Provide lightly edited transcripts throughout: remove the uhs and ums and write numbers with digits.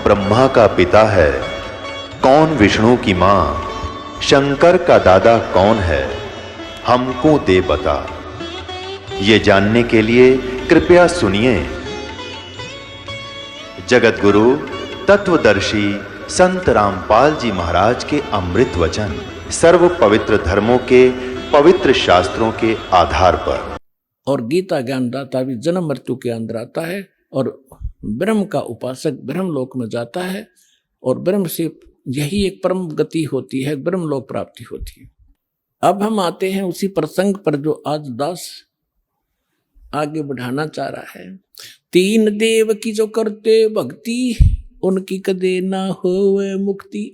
ब्रह्मा का पिता है, कौन विष्णु की मां, शंकर का दादा कौन है, हमको दे बता। ये जानने के लिए कृपया सुनिए। जगत गुरु तत्वदर्शी संत रामपाल जी महाराज के अमृत वचन सर्व पवित्र धर्मों के पवित्र शास्त्रों के आधार पर। और गीता ज्ञानदाता भी जन्म मृत्यु के अंदर आता है और ब्रह्म का उपासक ब्रह्म लोक में जाता है और ब्रह्म से यही एक परम गति होती है, ब्रह्म लोक प्राप्ति होती है। अब हम आते हैं उसी प्रसंग पर जो आज दास आगे बढ़ाना चाह रहा है। तीन देव की जो करते भक्ति, उनकी कदे ना होवे मुक्ति।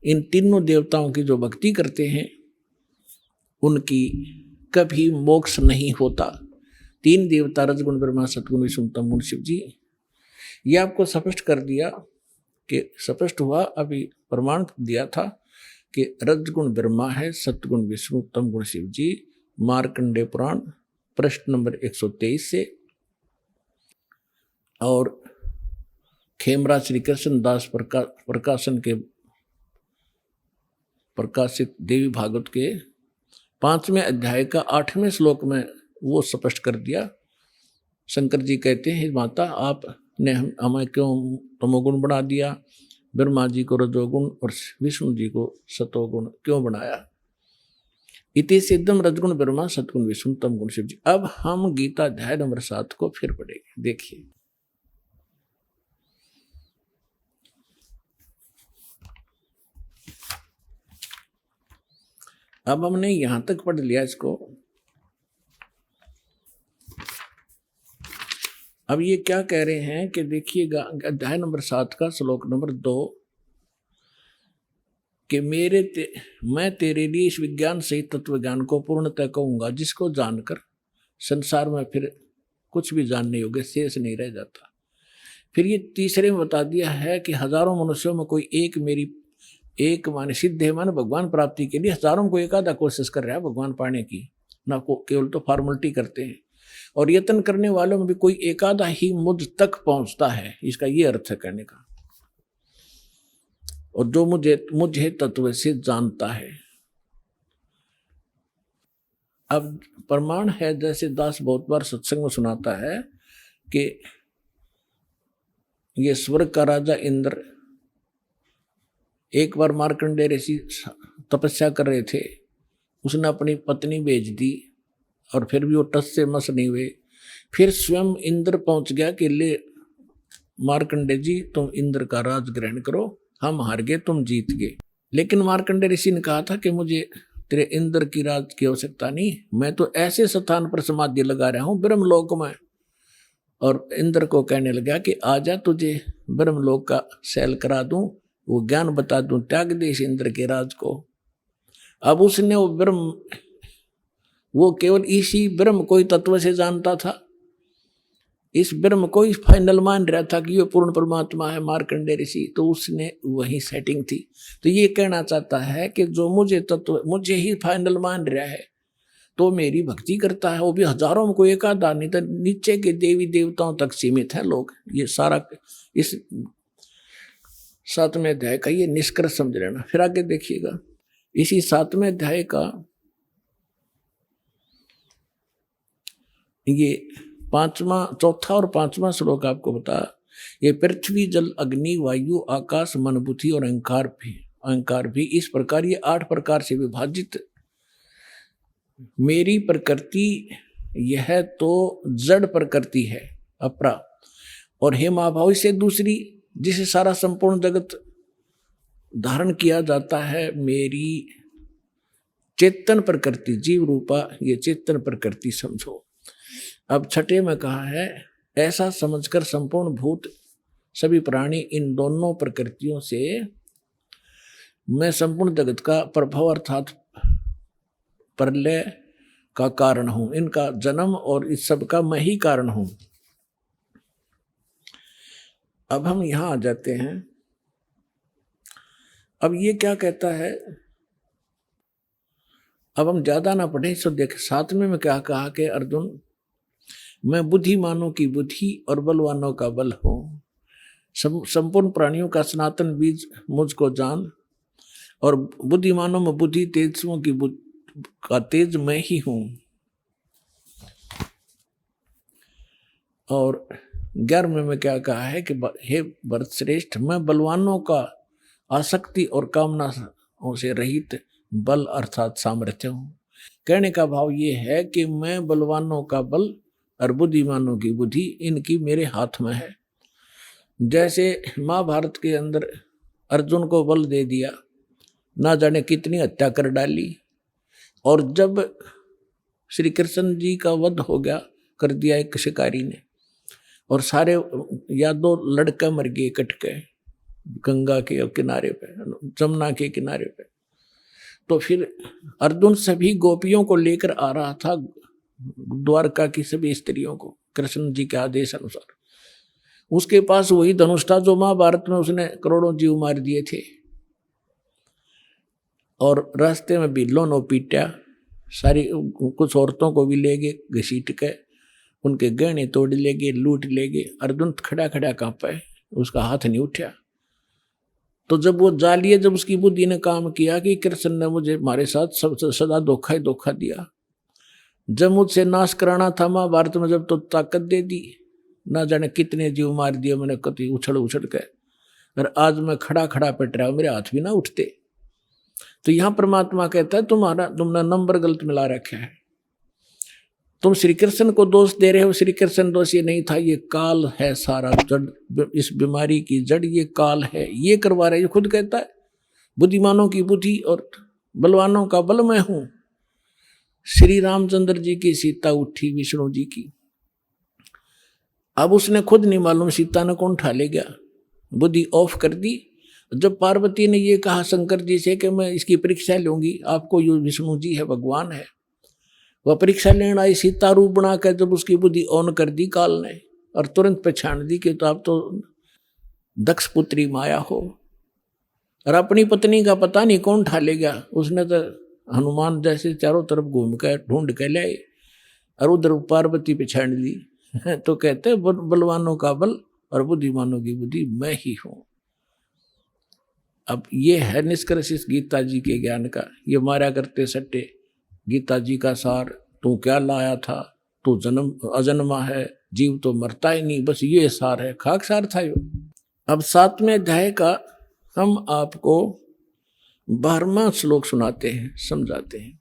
इन तीनों देवताओं की जो भक्ति करते हैं उनकी कभी मोक्ष नहीं होता। तीन देवता रजगुण ब्रह्मा सतगुण विष्णु तम गुण शिव जी, ये आपको स्पष्ट कर दिया कि स्पष्ट हुआ, अभी प्रमाण दिया था कि रजगुण ब्रह्मा है, सतगुण विष्णु तम गुण शिव जी। मार्कंडेय पुराण प्रश्न नंबर 123 से और खेमराज श्री कृष्ण दास प्रकाशन के प्रकाशित देवी भागवत के 5वें अध्याय का 8वें श्लोक में वो स्पष्ट कर दिया। शंकर जी कहते हैं, माता आपने हमें क्यों तमोगुण बना दिया, ब्रह्मा जी को रजोगुण और विष्णु जी को सतोगुण क्यों बनाया। इति सिद्धम रजगुण ब्रह्मा सतगुण विष्णु तम गुण शिव जी। अब हम गीता अध्याय नंबर 7 को फिर पढ़ेंगे। देखिए, अब हमने यहां तक पढ़ लिया इसको। अब ये क्या कह रहे हैं कि देखिएगा अध्याय नंबर 7 का श्लोक नंबर 2 कि मैं तेरे लिए इस विज्ञान सहित तत्व ज्ञान को पूर्णतः कहूंगा, जिसको जानकर संसार में फिर कुछ भी जानने योग्य शेष नहीं रह जाता। फिर ये तीसरे में बता दिया है कि हजारों मनुष्यों में कोई एक माने सिद्ध है, माने भगवान प्राप्ति के लिए हजारों को एक आधा कोशिश कर रहा है भगवान पाने की, ना को केवल तो फॉर्मेलिटी करते हैं। और यत्न करने वालों में भी कोई एक आधा ही मुझ तक पहुंचता है, इसका ये अर्थ है कहने का। और जो मुझे तत्व से जानता है। अब प्रमाण है, जैसे दास बहुत बार सत्संग में सुनाता है कि ये स्वर्ग का राजा इंद्र एक बार मार्कंडेय ऋषि तपस्या कर रहे थे, उसने अपनी पत्नी भेज दी और फिर भी वो टस से मस नहीं हुए। फिर स्वयं इंद्र पहुंच गया कि ले मार्कंडेय जी, तुम इंद्र का राज ग्रहण करो, हम हार गए तुम जीत गए। लेकिन मार्कंडेय ऋषि ने कहा था कि मुझे तेरे इंद्र की राज की आवश्यकता नहीं, मैं तो ऐसे स्थान पर समाधि लगा रहा हूं ब्रह्मलोक में। और इंद्र को कहने लगा कि आजा, तुझे ब्रह्मलोक का सैल करा दूं, वो ज्ञान बता दूं, त्याग दे इस इंद्र के राज को। अब उसने वो केवल इसी ब्रह्म को ही तत्व से जानता था, इस ब्रह्म को ही फाइनल मान रहा था कि ये पूर्ण परमात्मा है मार्कंडेय ऋषि, तो उसने वही सेटिंग थी। तो ये कहना चाहता है कि जो मुझे ही फाइनल मान रहा है तो मेरी भक्ति करता है, वो भी हजारों में कोई एक आधा, नहीं तो नीचे के देवी देवताओं तक सीमित है लोग। ये सारा इस 7वें अध्याय का ये निष्कर्ष समझ लेना। फिर आगे देखिएगा, इसी 7वें अध्याय का ये चौथा और 5वां श्लोक आपको बता, ये पृथ्वी जल अग्नि वायु आकाश मन बुद्धि और अहंकार भी इस प्रकार ये 8 प्रकार से विभाजित मेरी प्रकृति, यह तो जड़ प्रकृति है अपरा, और हे महाभाव से दूसरी जिसे सारा संपूर्ण जगत धारण किया जाता है, मेरी चेतन प्रकृति जीव रूपा ये चेतन प्रकृति समझो। अब 6 में कहा है, ऐसा समझकर संपूर्ण भूत सभी प्राणी इन दोनों प्रकृतियों से मैं संपूर्ण जगत का प्रभाव अर्थात प्रलय का कारण हूं, इनका जन्म और इस सब का मैं ही कारण हूं। अब हम यहां आ जाते हैं। अब ये क्या कहता है, अब हम ज्यादा ना पढ़े, सो देख 7वें में क्या कहा कि अर्जुन मैं बुद्धिमानों की बुद्धि और बलवानों का बल हूँ। संपूर्ण प्राणियों का सनातन बीज मुझको जान, और बुद्धिमानों में बुद्धि, तेजस्वियों की का तेज मैं ही हूँ। और 11वें में क्या कहा है कि हे भरत श्रेष्ठ, मैं बलवानों का आसक्ति और कामना से रहित बल अर्थात सामर्थ्य हूँ। कहने का भाव ये है कि मैं बलवानों का बल और बुद्धिमानों की बुद्धि इनकी मेरे हाथ में है। जैसे महाभारत के अंदर अर्जुन को बल दे दिया, ना जाने कितनी हत्या कर डाली, और जब श्री कृष्ण जी का वध हो गया, कर दिया एक शिकारी ने, और सारे या 2 लड़के मर गए कट के गंगा के किनारे पे, जमुना के किनारे पे। तो फिर अर्जुन सभी गोपियों को लेकर आ रहा था, द्वारका की सभी स्त्रियों को, कृष्ण जी के आदेश अनुसार। उसके पास वही धनुष था जो महाभारत में उसने करोड़ों जीव मार दिए थे। और रास्ते में भी लोनो पीटा, सारी कुछ औरतों को भी ले गए घसीट के, उनके गहने तोड़ ले गए, लूट ले गए। अर्जुन खड़ा खड़ा कांपा, उसका हाथ नहीं उठा। तो जब वो जा लिए, जब उसकी बुद्धि ने काम किया कि कृष्ण ने मुझे हमारे साथ सबसे सदा धोखा ही धोखा दिया, जब मुझसे नाश कराना था महाभारत में, जब तो ताकत दे दी, ना जाने कितने जीव मार दिए मैंने कति उछल उछल के, और आज मैं खड़ा खड़ा पिट रहा हूं, मेरे हाथ भी ना उठते। तो यहां परमात्मा कहता है तुमने नंबर गलत मिला रखा है। तुम श्री कृष्ण को दोष दे रहे हो, श्री कृष्ण दोष ये नहीं था, ये काल है सारा जड़, इस बीमारी की जड़ ये काल है, ये करवा रहे। ये खुद कहता है बुद्धिमानों की बुद्धि और बलवानों का बल मैं हूं। श्री रामचंद्र जी की सीता उठी विष्णु जी की, अब उसने खुद नहीं मालूम सीता ने कौन उठा ले गया, बुद्धि ऑफ कर दी। जब पार्वती ने ये कहा शंकर जी से कि मैं इसकी परीक्षा लूंगी, आपको ये विष्णु जी है, भगवान है, वह परीक्षा लेना आई, सीता रूप बनाकर जब उसकी बुद्धि ऑन कर दी काल ने, और तुरंत पहचान दी कि तो आप तो दक्ष पुत्री माया हो, और अपनी पत्नी का पता नहीं कौन उठा ले गया। उसने तो हनुमान जैसे चारों तरफ घूम कर ढूंढ के लाए, और उधर पार्वती पहचान दी। तो कहते बलवानों का बल और बुद्धिमानों की बुद्धि मैं ही हूं। अब ये है निष्कर्ष इस गीता जी के ज्ञान का। ये मारा करते सट्टे गीता जी का सार, तू क्या लाया था, तू जन्म अजन्मा है, जीव तो मरता ही नहीं, बस ये सार है, खाक सार था यो। अब 7वें अध्याय का हम आपको 12वां श्लोक सुनाते हैं, समझाते हैं।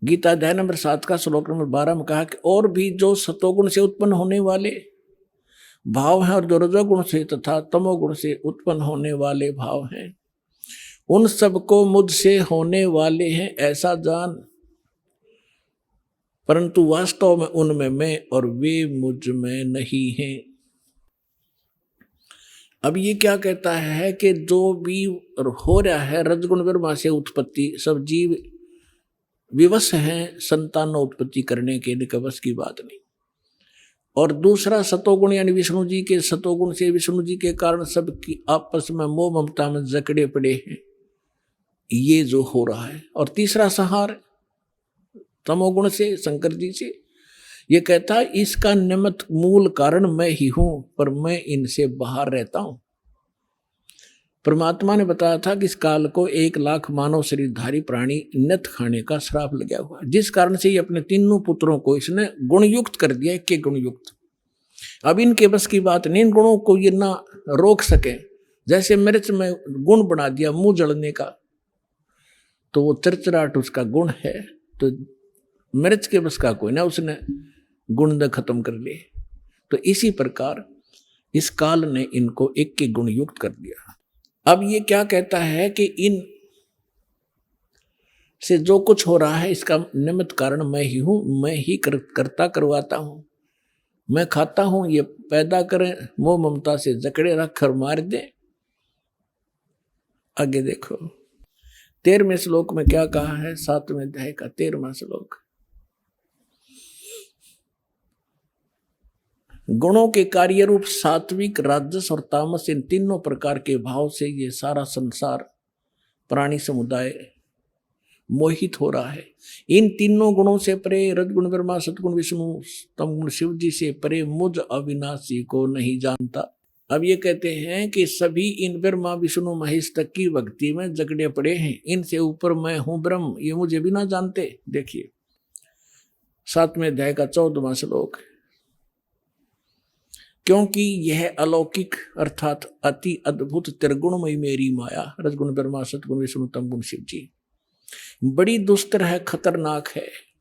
गीता अध्याय नंबर 7 का श्लोक नंबर 12 में कहा कि और भी जो सतोगुण से उत्पन्न होने वाले भाव हैं और जो रजोगुण से तथा तमोगुण से उत्पन्न होने वाले भाव हैं, उन सबको मुझसे होने वाले हैं ऐसा जान, परंतु वास्तव में उनमें मैं और वे मुझ में नहीं हैं। अब ये क्या कहता है कि जो भी हो रहा है रजगुण ब्रह्मा से उत्पत्ति, सब जीव विवश हैं संतान उत्पत्ति करने के, लिए बस की बात नहीं। और दूसरा सतोगुण यानी विष्णु जी के सतोगुण से, विष्णु जी के कारण सबकी आपस में मोह ममता में जकड़े पड़े हैं, ये जो हो रहा है। और तीसरा संहार तमोगुण से, शंकर जी से, ये कहता है इसका निमित्त मूल कारण मैं ही हूं, पर मैं इनसे बाहर रहता हूं। परमात्मा ने बताया था कि इस काल को 1 लाख मानव शरीरधारी प्राणी नत खाने का श्राप लगा हुआ, जिस कारण से ये अपने तीनों पुत्रों को इसने गुणयुक्त कर दिया, एक गुणयुक्त। अब इनके बस की बात नहीं, इन गुणों को ये ना रोक सके। जैसे मिर्च में गुण बना दिया मुंह जलने का, तो वो चरचराट उसका गुण है, तो मिर्च के बस का कोई ना, उसने गुण खत्म कर लिए। तो इसी प्रकार इस काल ने इनको एक के गुण युक्त कर दिया। अब ये क्या कहता है कि इन से जो कुछ हो रहा है इसका निमित्त कारण मैं ही हूं, मैं ही करता करवाता हूं, मैं खाता हूं, ये पैदा करें, मोह ममता से जकड़े रख कर मार दे। आगे देखो 13वें श्लोक में क्या कहा है, 7वें अध्याय का 13वां श्लोक। गुणों के कार्य रूप सात्विक, राजस और तामस, इन तीनों प्रकार के भाव से ये सारा संसार प्राणी समुदाय मोहित हो रहा है। इन तीनों गुणों से परे, रजगुण ब्रह्मा सतगुण विष्णु तमगुण शिव जी से परे मुझ अविनाशी को नहीं जानता। अब ये कहते हैं कि सभी इन ब्रह्मा विष्णु महेश तक की भक्ति में जकड़े पड़े हैं, इनसे ऊपर मैं हूं ब्रह्म, ये मुझे भी ना जानते। देखिए 7वें अध्याय का 14वां श्लोक। क्योंकि यह अलौकिक अर्थात अति अद्भुत त्रिगुणमयी मेरी माया, रजगुण ब्रह्मा सतगुण विष्णु तमगुण शिव जी, बड़ी दुस्तर है, खतरनाक है।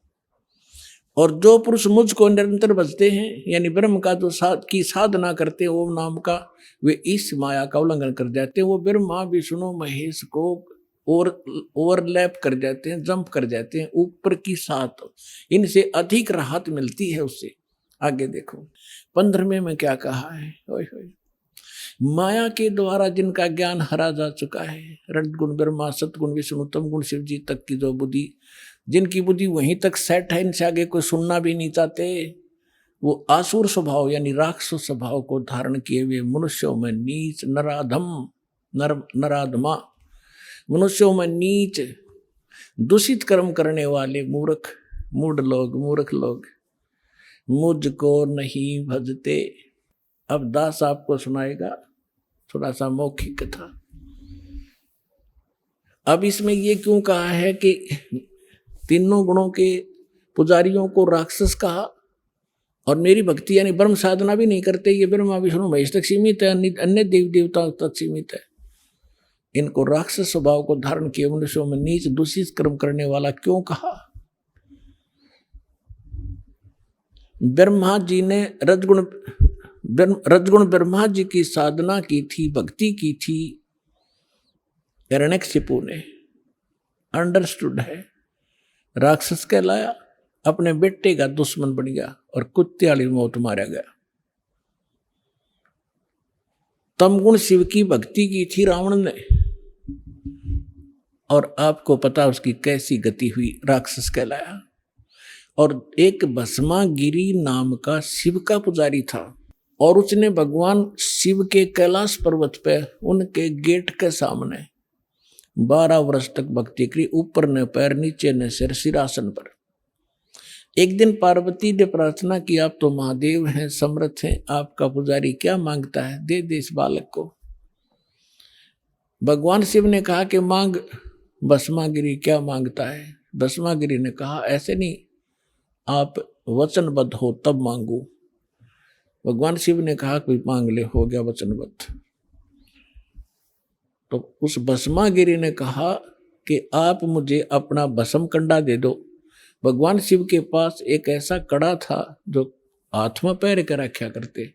और जो पुरुष मुझको निरंतर भजते हैं, यानी ब्रह्म का जो की साधना करते हैं ओम नाम का, वे इस माया का उल्लंघन कर जाते हैं। वो ब्रह्मा विष्णु महेश को ओवरलैप कर जाते हैं, जंप कर जाते हैं, ऊपर की साथ इनसे अधिक राहत मिलती है उससे। आगे देखो 15वें में क्या कहा है। ओए होए, माया के द्वारा जिनका ज्ञान हरा जा चुका है, रजगुण ब्रह्मा सतगुण विष्णु तमगुण शिव जी तक की जो बुद्धि, जिनकी बुद्धि वहीं तक सेट है, इनसे आगे कोई सुनना भी नहीं चाहते, वो आसुर स्वभाव यानी राक्षस स्वभाव को धारण किए हुए मनुष्यों में नीच नराधमा, मनुष्यों में नीच दूषित कर्म करने वाले मूर्ख लोग मुझको नहीं भजते। अब दास आपको सुनाएगा थोड़ा सा मौखिक कथा। अब इसमें ये क्यों कहा है कि तीनों गुणों के पुजारियों को राक्षस कहा, और मेरी भक्ति यानी ब्रह्म साधना भी नहीं करते, ये ब्रह्मा विष्णु महेश तक सीमित है, अन्य देवी देवताओं तक सीमित है, इनको राक्षस स्वभाव को धारण किए मनुष्यों में नीच दूषित कर्म करने वाला क्यों कहा? ब्रह्मा जी ने रजगुण ब्रह्मा जी की साधना की थी, भक्ति की थी, हिरण्यकशिपु ने अंडरस्टूड है, राक्षस कहलाया, अपने बेटे का दुश्मन बन गया और कुत्ते वाली मौत मारा गया। तमगुण शिव की भक्ति की थी रावण ने, और आपको पता उसकी कैसी गति हुई, राक्षस कहलाया। और एक भस्मागिरी नाम का शिव का पुजारी था, और उसने भगवान शिव के कैलाश पर्वत पे उनके गेट के सामने 12 वर्ष तक भक्ति करी, ऊपर न पैर नीचे न सिर, सिरासन पर। एक दिन पार्वती ने प्रार्थना की, आप तो महादेव हैं, समर्थ हैं, आपका पुजारी क्या मांगता है, दे दे इस बालक को। भगवान शिव ने कहा कि मांग भस्मागिरी, क्या मांगता है? भस्मागिरी ने कहा ऐसे नहीं, आप वचनबद्ध हो तब मांगू। भगवान शिव ने कहा कोई मांग ले, हो गया वचनबद्ध। तो उस भस्मागिरी ने कहा कि आप मुझे अपना भस्म कंडा दे दो। भगवान शिव के पास एक ऐसा कड़ा था जो हाथ में पैर के रखा करते,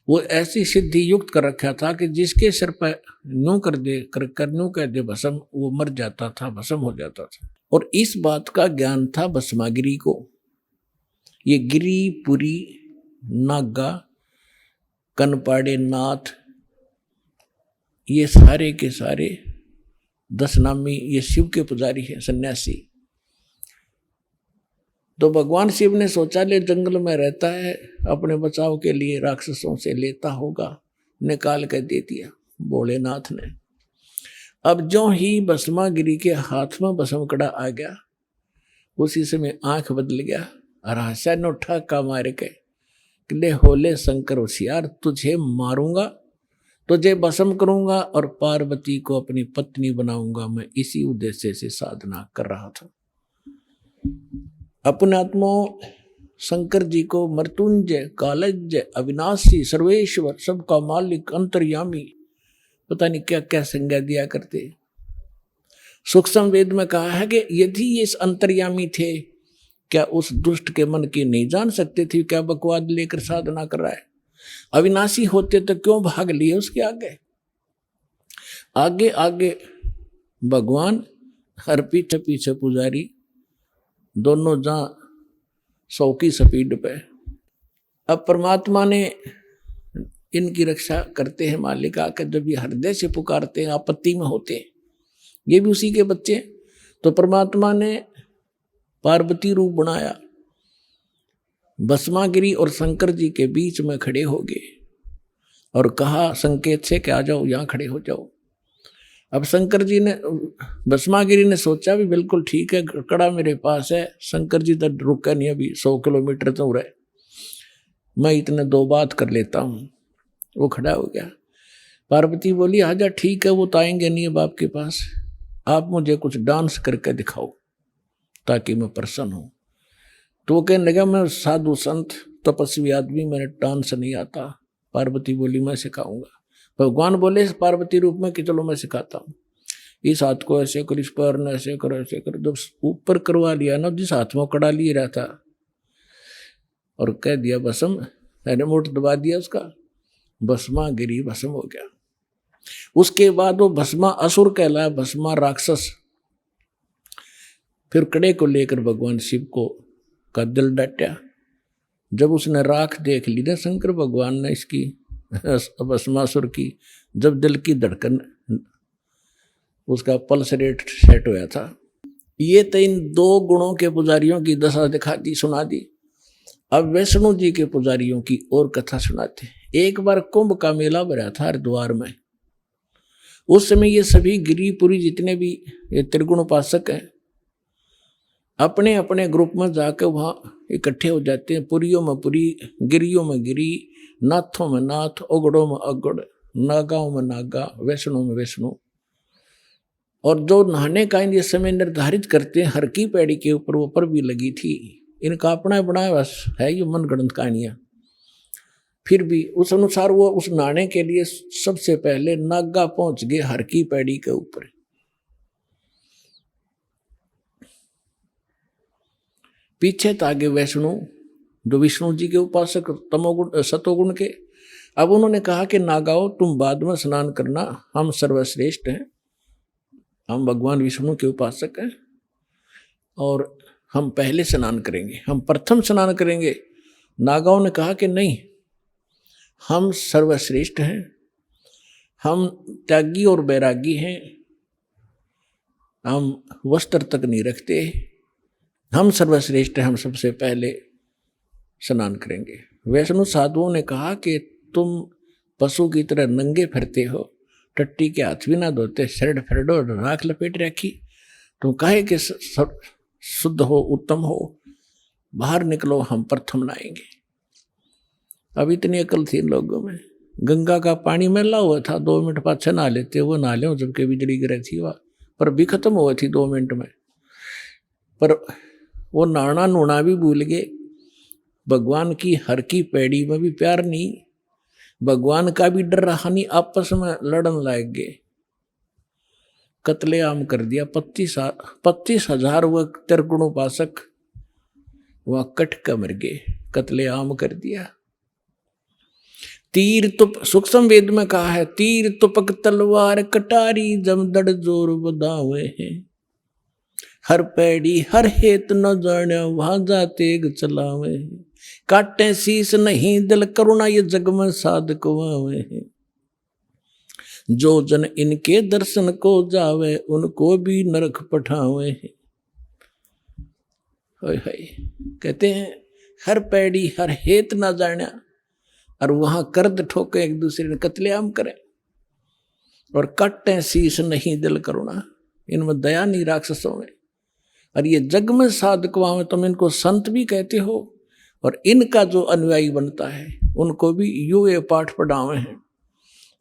वो ऐसी सिद्धि युक्त कर रखा था कि जिसके सिर पर यूं कर दे यूं कह दे भस्म, वो मर जाता था, भस्म हो जाता था। और इस बात का ज्ञान था भस्मागिरी को। ये गिरी, पुरी, नागा, कनपाड़े नाथ, ये सारे के सारे 10 नामी ये शिव के पुजारी हैं, सन्यासी। तो भगवान शिव ने सोचा ले जंगल में रहता है, अपने बचाव के लिए राक्षसों से लेता होगा, निकाल कर दे दिया भोलेनाथ ने। अब जो ही भस्मागिरी के हाथ में भस्म कड़ा आ गया, उसी समय आंख बदल गया और हंसा नोठा का मार के, ले होले शंकर होशियार, तुझे मारूंगा, तुझे भस्म करूंगा और पार्वती को अपनी पत्नी बनाऊंगा। मैं इसी उद्देश्य से साधना कर रहा था। अपने आत्मा शंकर जी को मृत्युंजय, कालज्ञ, अविनाशी, सर्वेश्वर, सबका मालिक, अंतर्यामी, पता नहीं क्या क्या संज्ञा दिया करते। सूक्ष्म वेद में कहा है कि यदि ये अंतर्यामी थे, क्या उस दुष्ट के मन की नहीं जान सकते थे क्या बकवाद लेकर साधना कर रहा है? अविनाशी होते तो क्यों भाग लिए उसके आगे? आगे आगे भगवान, हर पीछे पीछे पुजारी, दोनों जहां 100 की स्पीड पे। अब परमात्मा ने इनकी रक्षा करते हैं मालिक आकर, जब ये हृदय से पुकारते हैं, आपत्ति में होते हैं, ये भी उसी के बच्चे। तो परमात्मा ने पार्वती रूप बनाया, भस्मागिरी और शंकर जी के बीच में खड़े हो गए और कहा संकेत से कि आ जाओ, यहाँ खड़े हो जाओ। अब शंकर जी ने, भस्मागिरी ने सोचा भी बिल्कुल ठीक है, कड़ा मेरे पास है, शंकर जी तो रुका नहीं, अभी 100 किलोमीटर तो रहे, मैं इतने 2 बात कर लेता हूँ। वो खड़ा हो गया। पार्वती बोली आजा, ठीक है, वो तो आएंगे नहीं अब आपके पास, आप मुझे कुछ डांस करके दिखाओ ताकि मैं प्रसन्न हूँ। तो वो कहने लगा मैं साधु संत तपस्वी आदमी, मेरे डांस नहीं आता। पार्वती बोली मैं सिखाऊंगा। भगवान बोले पार्वती रूप में कि चलो मैं सिखाता हूँ, इस हाथ को ऐसे करो, इस पैर ने ऐसे करो, ऐसे करो। जब ऊपर करवा लिया ना, जिस हाथ में कड़ा लिए रहा था, और कह दिया भस्म, रिमोट दबा दिया उसका, भस्मा गिरी, भस्म हो गया। उसके बाद वो भस्मा असुर कहलाया, भस्मा राक्षस। फिर कड़े को लेकर भगवान शिव को का दिल डटा। जब उसने राख देख ली ना शंकर भगवान ने इसकी भस्मासुर की, जब दिल की धड़कन, उसका पल्स रेट सेट होया था। ये तो इन 2 गुणों के पुजारियों की दशा दिखा दी, सुना दी। अब वैष्णो जी के पुजारियों की और कथा सुनाते। एक बार कुंभ का मेला भरा था हरिद्वार में। उस समय ये सभी गिरिपुरी जितने भी ये त्रिगुण उपासक हैं, अपने अपने ग्रुप में जाकर वहाँ इकट्ठे हो जाते हैं। पुरियों में पुरी, गिरियों में गिरी, नाथों में नाथ, ओगड़ों में अगड़, नागाओं में नागा, वैष्णो में वैष्णो। और जो नहाने का ये समय निर्धारित करते हैं, हर की पैड़ी के ऊपर वो पर भी लगी थी। इनका अपना बनाया बस है ये मनगढ़ंत कहानियाँ। फिर भी उस अनुसार वो उस नहाने के लिए सबसे पहले नागा पहुंच गए हर की पैड़ी के ऊपर। पीछे तो आगे वैष्णो, जो विष्णु जी के उपासक तमोगुण सतोगुण के। अब उन्होंने कहा कि नागाओ तुम बाद में स्नान करना, हम सर्वश्रेष्ठ हैं, हम भगवान विष्णु के उपासक हैं और हम पहले स्नान करेंगे, हम प्रथम स्नान करेंगे। नागाओं ने कहा कि नहीं, हम सर्वश्रेष्ठ हैं, हम त्यागी और बैरागी हैं, हम वस्त्र तक नहीं रखते, हम सर्वश्रेष्ठ हैं, हम सबसे पहले स्नान करेंगे। वैष्णो साधुओं ने कहा कि तुम पशु की तरह नंगे फिरते हो, टट्टी के हाथ भी ना धोते, शर्ट फरडो राख लपेट रखी, तुम काहे के शुद्ध हो, उत्तम हो, बाहर निकलो, हम प्रथम नहाएंगे। अब इतनी अकल थी इन लोगों में। गंगा का पानी मैला हुआ था, 2 मिनट पाछे नहा लेते, वो नहा ले जबकि बिजली गिरी थी वह, पर भी खत्म हुआ थी 2 मिनट में। पर वो नहाना नूना भी भूल गए। भगवान की हर की पैड़ी में भी प्यार नहीं, भगवान का भी डर रहा नहीं, आपस में लड़न लग गए, कत्लेआम कर दिया। 25,000 वह त्रिगुण उपासक वह कट कर मर गए, कत्लेआम कर दिया। तीर तुप, सूक्ष्म वेद में कहा है, तीर तुपक तलवार कटारी जमदड़ जोर बदावे हैं, हर पैड़ी हर हेत न जाने वहां जा तेग चलावे हैं, काटे शीस नहीं दिल करुणा ये जग में साधक वावे हैं, जो जन इनके दर्शन को जावे उनको भी नरक पठावे हैं। कहते हैं हर पैड़ी हर हेत न जाना, और वहां कर्द ठोके एक दूसरे ने कत्लेआम करें, और कट्टे शीश नहीं दिल करुणा, इनमें दया नहीं राक्षसों में। और ये जग में साधकवा में तुम इनको संत भी कहते हो, और इनका जो अनुयायी बनता है उनको भी ये पाठ पढ़ावे हैं,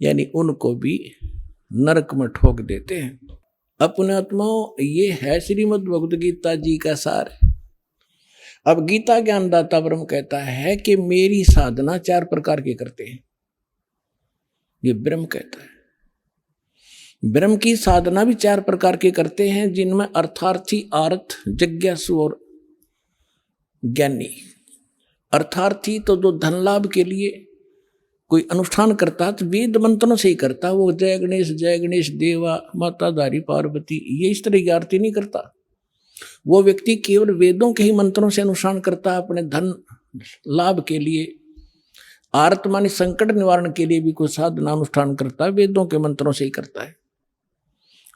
यानी उनको भी नरक में ठोक देते हैं। अपने आत्माओं, ये है श्रीमद् भगवद गीता जी का सार। अब गीता ज्ञानदाता ब्रह्म कहता है कि मेरी साधना 4 प्रकार की करते हैं, ये ब्रह्म कहता है। ब्रह्म की साधना भी 4 प्रकार के करते हैं, जिनमें अर्थार्थी, आर्थ, जिज्ञासु और ज्ञानी। अर्थार्थी तो जो धन लाभ के लिए कोई अनुष्ठान करता तो वेद मंत्रों से ही करता, वो जय गणेश देवा माता धारी पार्वती, ये इस तरह की आरती नहीं करता। वो व्यक्ति केवल वेदों के ही मंत्रों से अनुष्ठान करता है, अपने धन लाभ के लिए, आर्त मानी संकट निवारण के लिए भी कोई साधना अनुष्ठान करता है, वेदों के मंत्रों से ही करता है।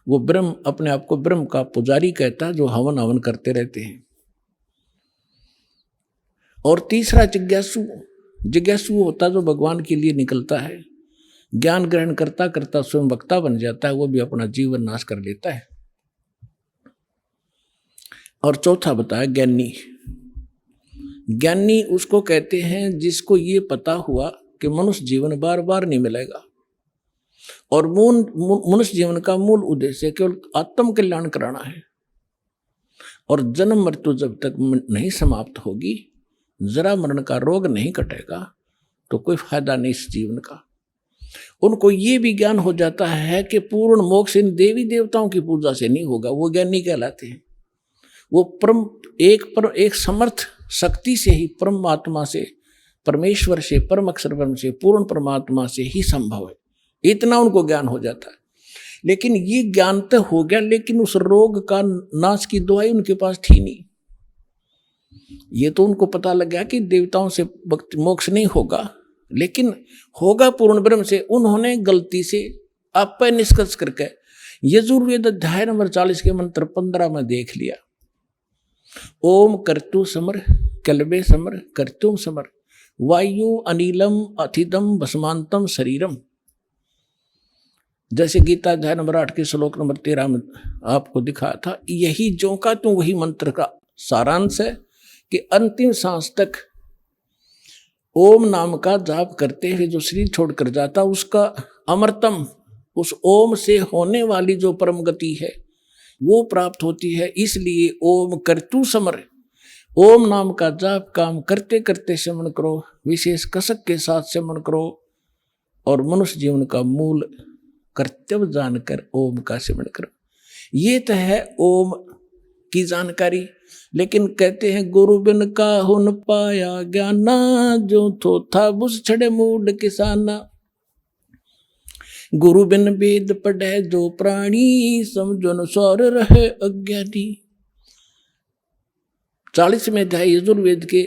वो ब्रह्म, अपने आप को ब्रह्म का पुजारी कहता है, जो हवन हवन करते रहते हैं। और तीसरा जिज्ञासु होता जो भगवान के लिए निकलता है, ज्ञान ग्रहण करता करता स्वयं वक्ता बन जाता है, वो भी अपना जीवन नाश कर लेता है। और चौथा बताया ज्ञानी। ज्ञानी उसको कहते हैं जिसको ये पता हुआ कि मनुष्य जीवन बार बार नहीं मिलेगा और मनुष्य जीवन का मूल उद्देश्य केवल आत्म कल्याण कराना है, और जन्म मृत्यु जब तक नहीं समाप्त होगी, जरा मरण का रोग नहीं कटेगा, तो कोई फायदा नहीं इस जीवन का। उनको ये भी ज्ञान हो जाता है कि पूर्ण मोक्ष इन देवी देवताओं की पूजा से नहीं होगा, वो ज्ञानी कहलाते हैं। वो एक समर्थ शक्ति से ही, परमात्मा से, परमेश्वर से, परम अक्षर ब्रह्म से, पूर्ण परमात्मा से ही संभव है, इतना उनको ज्ञान हो जाता है। लेकिन ये ज्ञान तो हो गया, लेकिन उस रोग का नाश की दवाई उनके पास थी नहीं। ये तो उनको पता लग गया कि देवताओं से मोक्ष नहीं होगा, लेकिन होगा पूर्ण ब्रह्म से। उन्होंने गलती से आप पर निष्कर्ष करके यजुर्वेद अध्याय नंबर 40 के मंत्र 15 में देख लिया, ओम कर्तु समर कल्बे समर कर्तुम समर वायु अनिलम अथिदम भस्मांतम शरीरम। जैसे गीता अध्याय नंबर 8 के श्लोक नंबर 13 में आपको दिखाया था, यही जो का तो वही मंत्र का सारांश है कि अंतिम सांस तक ओम नाम का जाप करते हुए जो शरीर छोड़कर जाता, उसका अमरतम, उस ओम से होने वाली जो परम गति है वो प्राप्त होती है। इसलिए ओम कर्तु समर, ओम नाम का जाप काम करते करते श्रवण करो, विशेष कसक के साथ श्रवण करो, और मनुष्य जीवन का मूल कर्तव्य जानकर ओम का श्रवण करो। ये तो है ओम की जानकारी। लेकिन कहते हैं गुरु बिन काहू न पाया ज्ञाना, जो थो था बुस छड़े मूड किसाना। गुरु बिन वेद पढ़े जो प्राणी, समझो न सौर रहे अज्ञानी। 40वें अध्याय यजुर्वेद के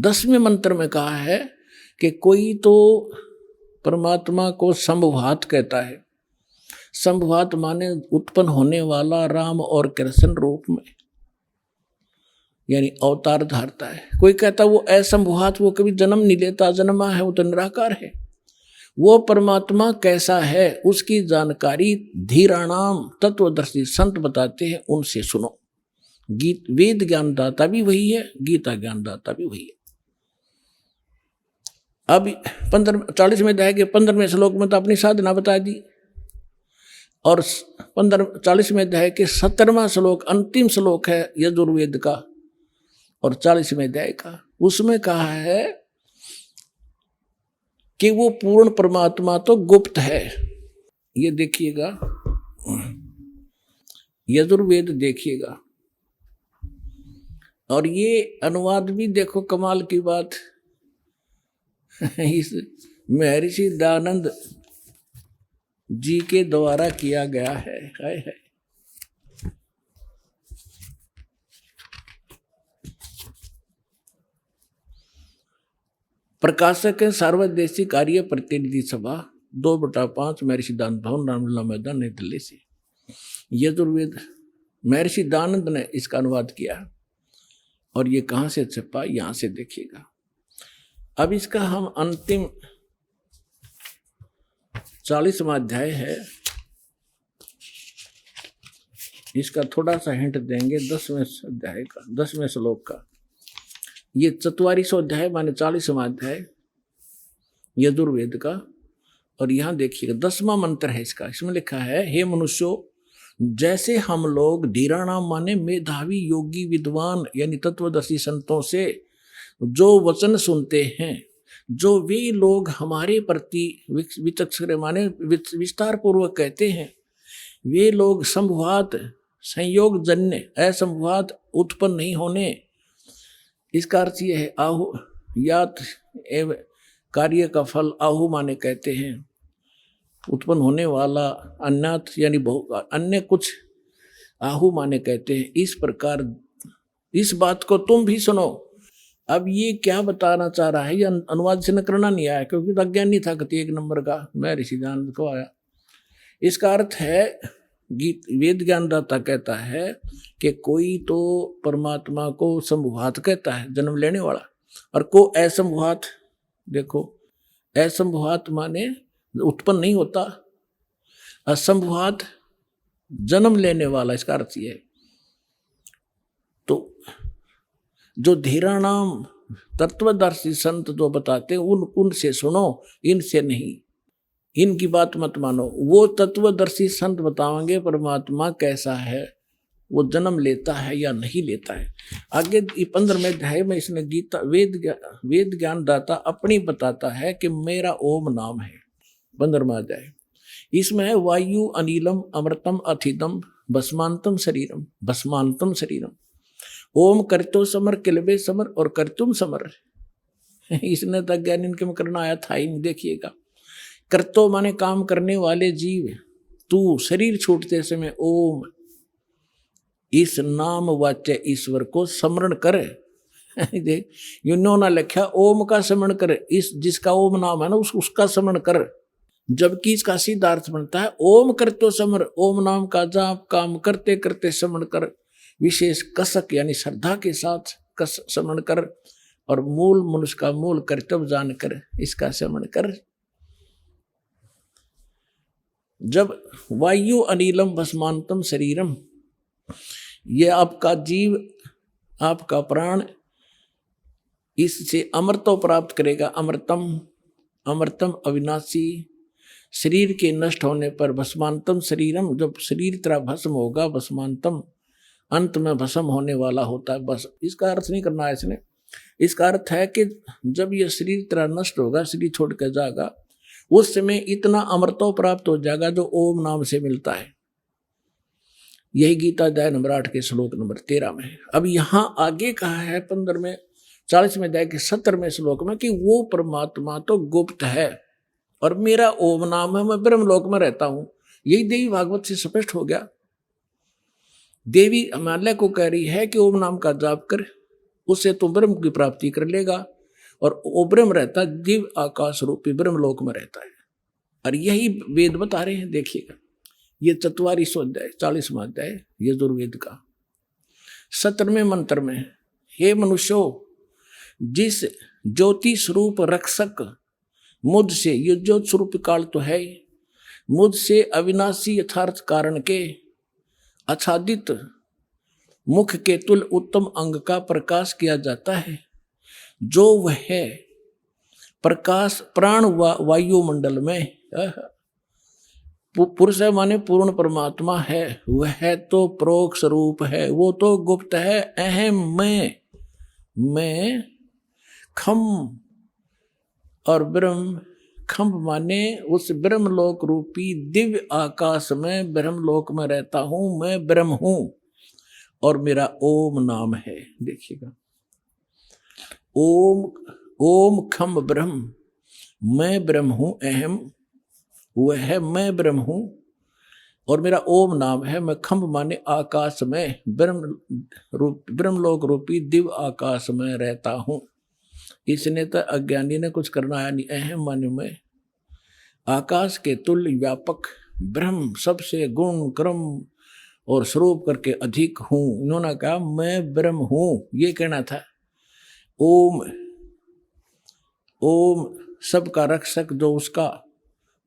10वें मंत्र में कहा है कि कोई तो परमात्मा को संभवात कहता है। संभवात माने उत्पन्न होने वाला राम और कृष्ण रूप में, यानी अवतार धारता है। कोई कहता वो असंभवात, वो कभी जन्म नहीं लेता, जन्मा है, वो तो निराकार है। वो परमात्मा कैसा है उसकी जानकारी धीराणाम तत्वदर्शी संत बताते हैं, उनसे सुनो। वेद ज्ञानदाता भी वही है, गीता ज्ञानदाता भी वही है। अब 40वें अध्याय के 15वें श्लोक में तो अपनी साधना बता दी, और 40वें अध्याय के 17वां श्लोक अंतिम श्लोक है यजुर्वेद का और 40वें अध्याय का, उसमें कहा है कि वो पूर्ण परमात्मा तो गुप्त है। ये देखिएगा, यजुर्वेद देखिएगा, और ये अनुवाद भी देखो, कमाल की बात इस महर्षि दयानंद जी के द्वारा किया गया है। प्रकाशक है सर्वदेशी कार्य प्रतिनिधि सभा 2/5 महर्षि दानंद भवन रामलीला मैदान नई दिल्ली से। यजुर्वेद महर्षि दानंद ने इसका अनुवाद किया, और ये कहाँ से छपा, यहाँ से देखिएगा। अब इसका हम अंतिम 40वां अध्याय है, इसका थोड़ा सा हिंट देंगे 10वें अध्याय का, 10वें श्लोक का। ये 44वां अध्याय माने 40वां अध्याय यजुर्वेद का, और यहाँ देखिएगा 10वां मंत्र है इसका। इसमें लिखा है, हे मनुष्यों, जैसे हम लोग धीराणाम माने मेधावी योगी विद्वान यानी तत्वदर्शी संतों से जो वचन सुनते हैं, जो वे लोग हमारे प्रति विचक्षण माने विस्तार पूर्वक कहते हैं, वे लोग संभवात संयोग जन्य असंभवात उत्पन्न नहीं होने। इसका अर्थ यह है आहु यात एवं कार्य का फल, आहु माने कहते हैं उत्पन्न होने वाला, अन्यत यानी अन्य कुछ, आहु माने कहते हैं। इस प्रकार इस बात को तुम भी सुनो। अब ये क्या बताना चाह रहा है, ये अनुवाद से न करना नहीं आया, क्योंकि तो अज्ञानी था कति 1 नंबर का, मैं ऋषि दानंद को आया। इसका अर्थ है वेद ज्ञानदाता कहता है कि कोई तो परमात्मा को संभवात कहता है, जन्म लेने वाला, और को असंभवात। देखो असंभवात माने उत्पन्न नहीं होता। असंभवात जन्म लेने वाला, इसका अर्थ ये है। तो जो धीराणाम तत्वदर्शी संत जो बताते हैं उनसे सुनो, इनसे नहीं, इनकी बात मत मानो। वो तत्वदर्शी संत बताएंगे परमात्मा कैसा है, वो जन्म लेता है या नहीं लेता है। आगे 15वें अध्याय में इसने गीता वेद ज्ञान दाता अपनी बताता है कि मेरा ओम नाम है। 15वां अध्याय इसमें है वायु अनिलम अमृतम अथिदम भस्मांतम शरीरम, भस्मांतम शरीरम। ओम करतो समर किलबे समर और करतुम समर। इसने तक ज्ञान इनके में करना आया था ही नहीं। देखिएगा, करतो माने काम करने वाले जीव, तू शरीर छूटते समय ओम इस नाम वाच्य ईश्वर को स्मरण करे। देख इन्होंने लिखा ओम का स्मरण करे, इस जिसका ओम नाम है ना उसका स्मरण कर। जबकि इसका सीधा अर्थ बनता है ओम करतो समर, ओम नाम का जाप काम करते करते स्मरण कर, विशेष कसक यानी श्रद्धा के साथ कस स्मरण कर, और मूल मनुष्य का मूल कर्तव्य जान कर इसका स्मरण कर। जब वायु अनिलम भस्मांतम शरीरम, ये आपका जीव आपका प्राण इससे अमृतो प्राप्त करेगा। अमृतम अमृतम अविनाशी, शरीर के नष्ट होने पर भस्मांतम शरीरम, जब शरीर तरह भस्म होगा, भस्मांतम अंत में भस्म होने वाला होता है। बस इसका अर्थ नहीं करना है इसने, इसका अर्थ है कि जब यह शरीर तरह नष्ट होगा, शरीर छोड़ कर जाएगा, उस समय इतना अमृतो प्राप्त हो जाएगा जो ओम नाम से मिलता है। यही गीता अध्याय नंबर 8 के श्लोक नंबर 13 में है। अब यहाँ आगे कहा है 15वें 40वें अध्याय के 17वें श्लोक में कि वो परमात्मा तो गुप्त है और मेरा ओम नाम है, मैं ब्रह्मलोक में रहता हूं। यही देवी भागवत से स्पष्ट हो गया। देवी हिमालय को कह रही है कि ओम नाम का जाप कर, उससे तुम ब्रह्म की प्राप्ति कर लेगा। और वो ब्रह्म रहता है, दिव्य आकाश रूपी ब्रह्मलोक में रहता है। और यही वेद बता रहे हैं। देखिएगा, ये 44वां अध्याय 40वां अध्याय यजुर्वेद का 17वें मंत्र में, हे मनुष्यो, जिस ज्योति स्वरूप रक्षक मुझसे, ये ज्योति स्वरूप काल तो है, मुझसे अविनाशी यथार्थ कारण के आच्छादित मुख के तुल उत्तम अंग का प्रकाश किया जाता है, जो वह प्रकाश प्राण वायुमंडल में पुरुष है माने पूर्ण परमात्मा है, वह तो परोक्ष रूप है, वो तो गुप्त है। अहम मैं खम और ब्रह्म, खम्भ माने उस ब्रह्मलोक रूपी दिव्य आकाश में ब्रह्मलोक में रहता हूं, मैं ब्रह्म हूं और मेरा ओम नाम है। देखिएगा, ओम खम ब्रह्म, मैं ब्रह्म हूं, अहम वह है, मैं ब्रह्म हूं और मेरा ओम नाम है। मैं खम्भ माने आकाश में ब्रह्मलोक रूपी दिव्य आकाश में रहता हूं। इसने तो अज्ञानी ने कुछ करना आया नहीं। अहम माने में आकाश के तुल्य व्यापक ब्रह्म, सबसे गुण क्रम और स्वरूप करके अधिक हूं। इन्होंने कहा मैं ब्रह्म हूं, ये कहना था। ओम सबका रक्षक जो उसका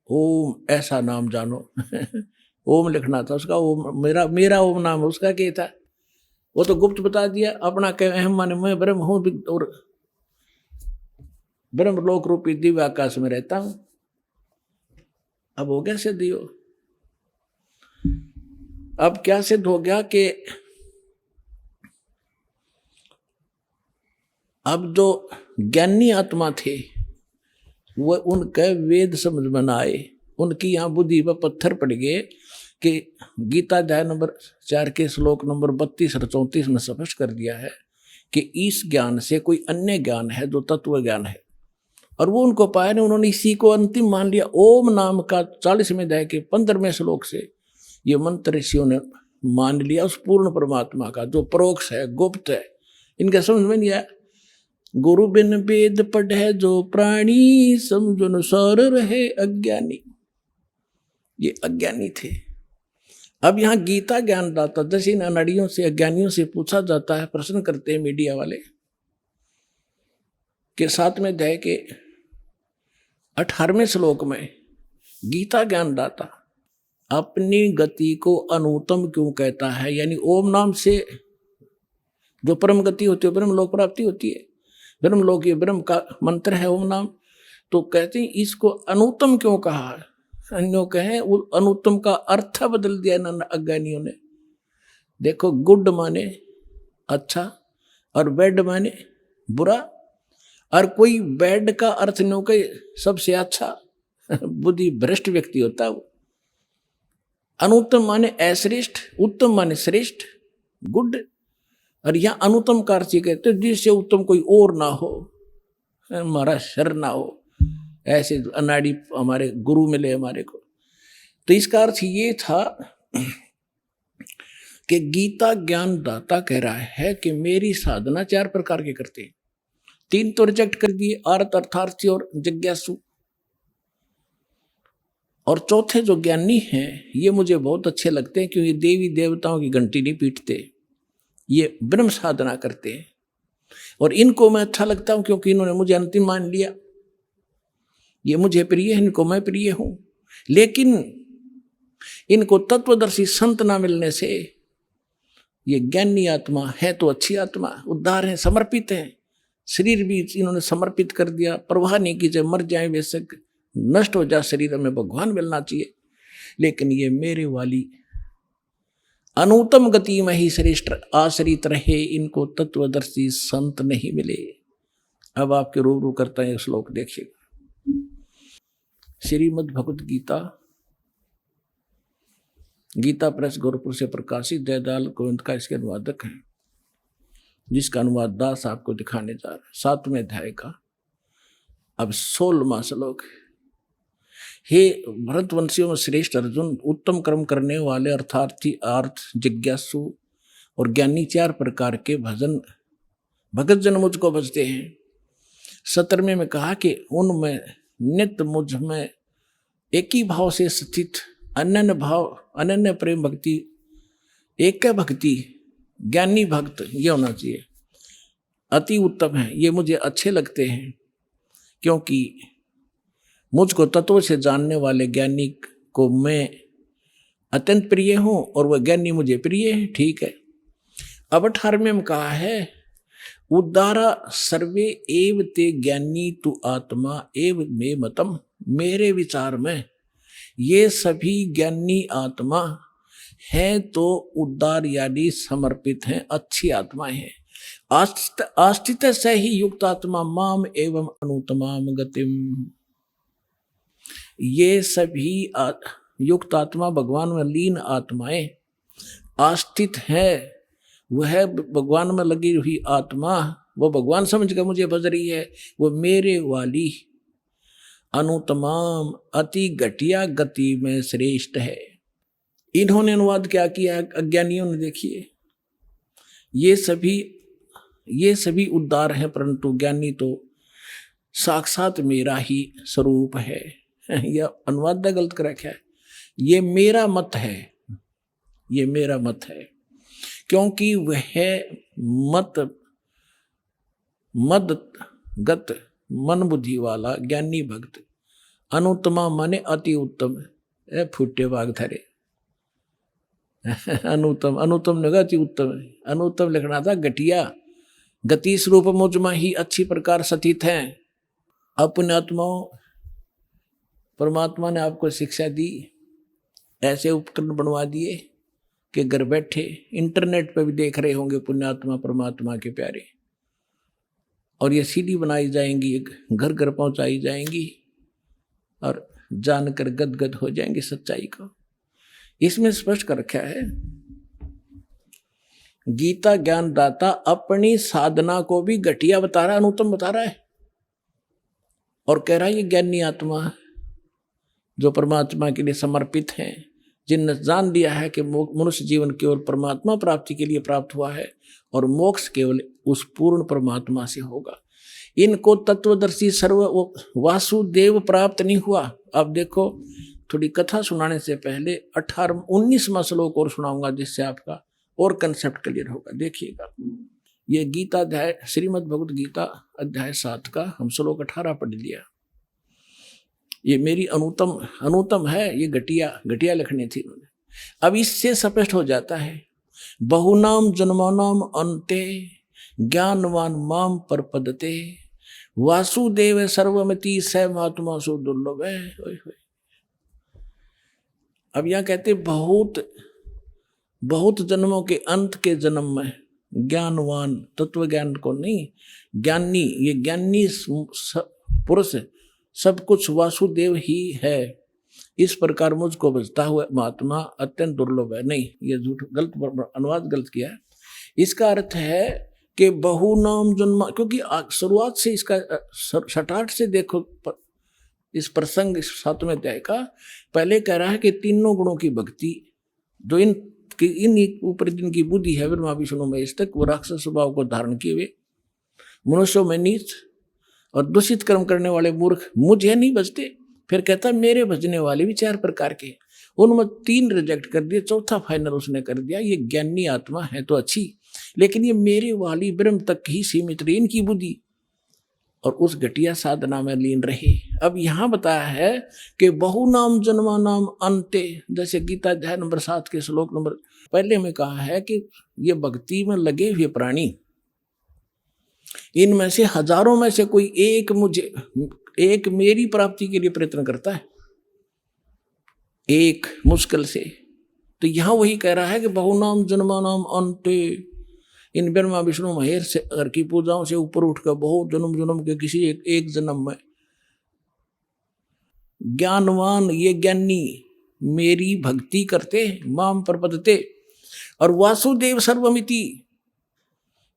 ओम, ऐसा नाम जानो। ओम लिखना था उसका, ओम मेरा ओम नाम है उसका। क्या था वो तो गुप्त बता दिया अपना। कह अहम माने मैं ब्रह्म हूं और ब्रह्मलोक रूपी दिव्य आकाश में रहता हूं। अब हो गया सिद्ध यो। अब क्या सिद्ध हो गया कि अब जो ज्ञानी आत्मा थे वो उनके वेद समझ में न आए, उनकी यहाँ बुद्धि पर पत्थर पड़ गए कि गीता अध्याय नंबर 4 के श्लोक नंबर 32 और 34 में स्पष्ट कर दिया है कि इस ज्ञान से कोई अन्य ज्ञान है जो तत्व ज्ञान है, और वो उनको पाया नहीं। उन्होंने इसी को अंतिम मान लिया। ओम नाम का 40वें अध्याय के 15वें श्लोक से ये मंत्र ऋषियों ने मान लिया उस पूर्ण परमात्मा का जो परोक्ष है, गुप्त है। इनका समझ में नहीं आया। गुरु बिन वेद पढ़े जो प्राणी, समझो सौर रहे अज्ञानी। ये अज्ञानी थे। अब यहाँ गीता ज्ञान दाता जैसे इन अनड़ियों से, अज्ञानियों से पूछा जाता है, प्रश्न करते हैं मीडिया वाले कि 7वें अध्याय के 18वें श्लोक में गीता ज्ञानदाता अपनी गति को अनुत्तम क्यों कहता है? यानी ओम नाम से जो परम गति होती है, ब्रह्म लोक प्राप्ति होती है, ब्रह्म लोक ये ब्रह्म का मंत्र है ओम नाम, तो कहते हैं इसको अनुत्तम क्यों कहा? अन्यों कहें वो अनुत्तम का अर्थ बदल दिया ना अज्ञानियों ने। देखो, गुड माने अच्छा और बैड माने बुरा, और कोई बैड का अर्थ नहीं कहे सबसे अच्छा बुद्धि भ्रष्ट व्यक्ति होता है वो। अनुत्तम माने अश्रेष्ठ, उत्तम माने श्रेष्ठ, गुड, और यहां अनुत्तम का अर्थ कहते जिससे उत्तम कोई और ना हो, हमारा शर ना हो, ऐसे अनाड़ी हमारे गुरु मिले हमारे को। तो इसका अर्थ ये था कि गीता ज्ञान दाता कह रहा है कि मेरी साधना 4 प्रकार के करते हैं। 3 तो रिजेक्ट कर दिए, अर्थ, अर्थार्थी और जिज्ञासु, और चौथे जो ज्ञानी हैं ये मुझे बहुत अच्छे लगते हैं क्योंकि देवी देवताओं की घंटी नहीं पीटते, ये ब्रह्म साधना करते हैं। और इनको मैं अच्छा लगता हूं क्योंकि इन्होंने मुझे अंतिम मान लिया, ये मुझे प्रिय है, इनको मैं प्रिय हूं। लेकिन इनको तत्वदर्शी संत ना मिलने से ये ज्ञानी आत्मा है तो अच्छी आत्मा, उद्धार है, समर्पित है, शरीर भी इन्होंने समर्पित कर दिया, परवाह नहीं की, चाहे मर जाए बेशक, नष्ट हो जाए शरीर में, भगवान मिलना चाहिए। लेकिन ये मेरे वाली अनुत्तम गति में ही श्रेष्ठ आश्रित रहे, इनको तत्वदर्शी संत नहीं मिले। अब आपके रूबरू करता है श्लोक देखिएगा, श्रीमद् भगवत गीता, गीता प्रेस गोरखपुर से प्रकाशित, जयदयाल गोविंद का इसके अनुवादक है, जिसका अनुवाद दास आपको दिखाने जा रहा है। 7वें अध्याय का अब 16वां श्लोक। हे भरतवंशियों में श्रेष्ठ अर्जुन, उत्तम कर्म करने वाले अर्थार्थी, अर्थ जिज्ञासु और ज्ञानी 4 प्रकार के भगत जन मुझको भजते हैं। 17वें में कहा कि उनमें नित्य मुझ में एक ही भाव से स्थित अनन्य भाव, अनन्य प्रेम भक्ति, एक भक्ति, ज्ञानी भक्त ये होना चाहिए, अति उत्तम है। ये मुझे अच्छे लगते हैं क्योंकि मुझको तत्व से जानने वाले ज्ञानी को मैं अत्यंत प्रिय हूं और वह ज्ञानी मुझे प्रिय है। ठीक है। अब 18वें में कहा है, उद्धारा सर्वे एव ते ज्ञानी तु आत्मा एव मे मतम। मेरे विचार में ये सभी ज्ञानी आत्मा है तो उद्धार यानी समर्पित हैं, अच्छी आत्माएं हैं। आस्थित से ही युक्त आत्मा माम एवं अनुत्तमाम गतिम। ये सभी युक्त आत्मा भगवान में लीन आत्माएं आस्थित है, वह भगवान में लगी हुई आत्मा, वो भगवान समझ कर मुझे भज रही है, वो मेरे वाली अनुत्तमाम अति घटिया गति में श्रेष्ठ है। इन्होंने अनुवाद क्या किया अज्ञानियों ने, देखिए, ये सभी उद्धार हैं परंतु ज्ञानी तो साक्षात मेरा ही स्वरूप है। यह अनुवाद गलत कर रखा है, ये मेरा मत है, ये मेरा मत है, क्योंकि वह मदगत मन बुद्धि वाला ज्ञानी भक्त अनुत्तमा माने अति उत्तम है। फुटे बाग धरे अनुत्तम ने अति उत्तम है, अनुत्तम लिखना था घटिया, गति स्वरूप मुझमा ही अच्छी प्रकार स्थित हैं। अपने आत्माओं, परमात्मा ने आपको शिक्षा दी, ऐसे उपकरण बनवा दिए कि घर बैठे इंटरनेट पे भी देख रहे होंगे पुण्यात्मा परमात्मा के प्यारे, और ये सीडी बनाई जाएंगी, घर घर पहुंचाई जाएंगी और जानकर गदगद हो जाएंगे सच्चाई को। इसमें स्पष्ट कर रखा है, गीता ज्ञान दाता अपनी साधना को भी घटिया बता रहा है, अनुत्तम बता रहा है, और कह रहा है ये ज्ञानी आत्मा जो परमात्मा के लिए समर्पित हैं, जिनने जान लिया है कि मनुष्य जीवन केवल परमात्मा प्राप्ति के लिए प्राप्त हुआ है और मोक्ष केवल उस पूर्ण परमात्मा से होगा। इनको तत्वदर्शी सर्व वासुदेव प्राप्त नहीं हुआ। अब देखो, थोड़ी कथा सुनाने से पहले 19वां श्लोक और सुनाऊंगा जिससे आपका और कंसेप्ट क्लियर होगा। देखिएगा, ये गीता अध्याय, श्रीमद् भगवत गीता अध्याय 7 का हम श्लोक 18 पढ़ लिया। ये मेरी अनुतम है, ये घटिया लिखनी थी उन्होंने। अब इससे स्पष्ट हो जाता है, बहुनाम जन्मानाम अन्ते ज्ञानवान माम परपदते वासुदेव सर्वमति स महात्मा सो दुर्लभ है। अब यहाँ कहते बहुत जन्मों के अंत के जन्म में ज्ञानवान, तत्व ज्ञान को नहीं, ज्ञानी, ये ज्ञानी पुरुष सब कुछ वासुदेव ही है, इस प्रकार मुझको बचता हुआ महात्मा अत्यंत दुर्लभ है। नहीं, ये झूठ, गलत अनुवाद गलत किया है। इसका अर्थ है कि बहुनाम जन्म, क्योंकि शुरुआत से इसका सटाट से देखो इस प्रसंग 7वें अध्याय का, पहले कह रहा है कि तीनों गुणों की भक्ति जो इन ऊपर जिनकी बुद्धि है ब्रह्मा विष्णु महेश तक, वो राक्षस स्वभाव को धारण किए हुए मनुष्यों में नीच और दूषित कर्म करने वाले मूर्ख मुझे नहीं बचते। फिर कहता मेरे भजने वाले भी 4 प्रकार के, उनमें 3 रिजेक्ट कर दिए, चौथा फाइनल उसने कर दिया। ये ज्ञानी आत्मा है तो अच्छी, लेकिन ये मेरे वाली ब्रह्म तक ही सीमित रही इनकी बुद्धि, और उस घटिया साधना में लीन रहे। अब यहाँ बताया है कि बहुनाम जन्मा नाम अंते, जैसे गीता अध्याय नंबर 7 के श्लोक नंबर पहले में कहा है कि ये भक्ति में लगे हुए प्राणी, इनमें से हजारों में से कोई एक मेरी प्राप्ति के लिए प्रयत्न करता है, एक मुश्किल से। तो यहां वही कह रहा है कि बहुनाम जन्मानाम अंते, इन ब्रह्मा विष्णु महेश से की पूजाओं से ऊपर उठकर बहुत जन्म के किसी एक जन्म में ज्ञानवान, ये ज्ञानी मेरी भक्ति करते माम प्रपदते, और वासुदेव सर्वमिति,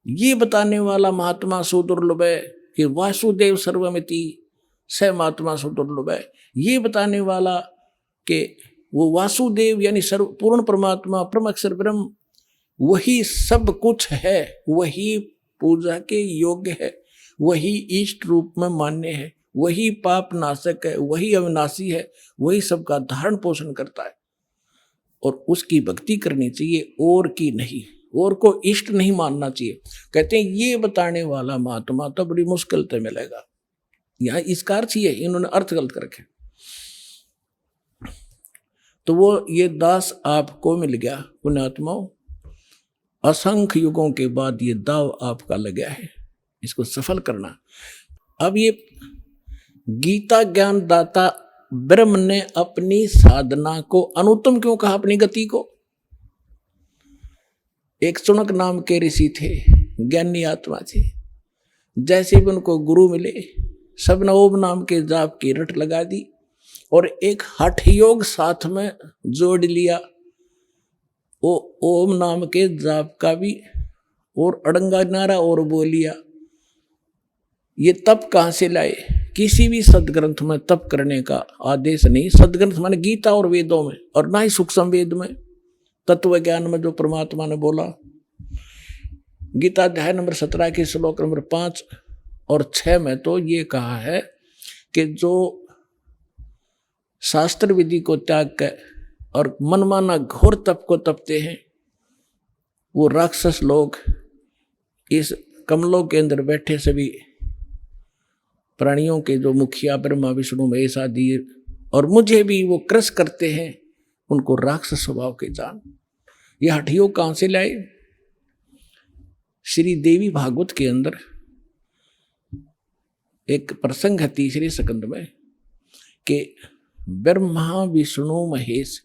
ये बताने वाला महात्मा सुदुर्लभ है कि वासुदेव सर्वमिति स महात्मा सुदुर्लभ है। ये बताने वाला कि वो वासुदेव यानी सर्व पूर्ण परमात्मा परम अक्षर ब्रह्म वही सब कुछ है, वही पूजा के योग्य है, वही इष्ट रूप में मान्य है, वही पाप नाशक है, वही अविनाशी है, वही सबका धारण पोषण करता है, और उसकी भक्ति करनी चाहिए और की नहीं, और को इष्ट नहीं मानना चाहिए। कहते हैं ये बताने वाला महात्मा तो बड़ी मुश्किल से मिलेगा। यहाँ इसका अर्थ ही है, इन्होंने अर्थ गलत कर रखे। तो वो ये दास आपको मिल गया पुण्यात्माओं, असंख्य युगों के बाद ये दाव आपका लगा है, इसको सफल करना। अब ये गीता ज्ञान दाता ब्रह्म ने अपनी साधना को अनुत्तम क्यों कहा, अपनी गति को? एक चुनक नाम के ऋषि थे, ज्ञानी आत्मा थे, जैसे भी उनको गुरु मिले सबने ओम नाम के जाप की रट लगा दी और एक हठ योग साथ में जोड़ लिया, वो ओम नाम के जाप का भी और अड़ंगा नारा और बोलिया। ये तप कहाँ से लाए? किसी भी सदग्रंथ में तप करने का आदेश नहीं, सदग्रंथ माने गीता और वेदों में, और ना ही सूक्ष्म वेद में, तत्व ज्ञान में जो परमात्मा ने बोला। गीता अध्याय नंबर 17 के श्लोक नंबर 5 और 6 में तो ये कहा है कि जो शास्त्र विधि को त्याग कर और मनमाना घोर तप को तपते हैं, वो राक्षस लोग इस कमलों के अंदर बैठे सभी प्राणियों के जो मुखिया ब्रह्मा विष्णु महेश आदि और मुझे भी वो क्रस करते हैं, उनको राक्षस स्वभाव के जान। ये हठियों कहाँ से लाए? श्री देवी भागवत के अंदर एक प्रसंग है 3रे स्कंद में कि ब्रह्मा विष्णु महेश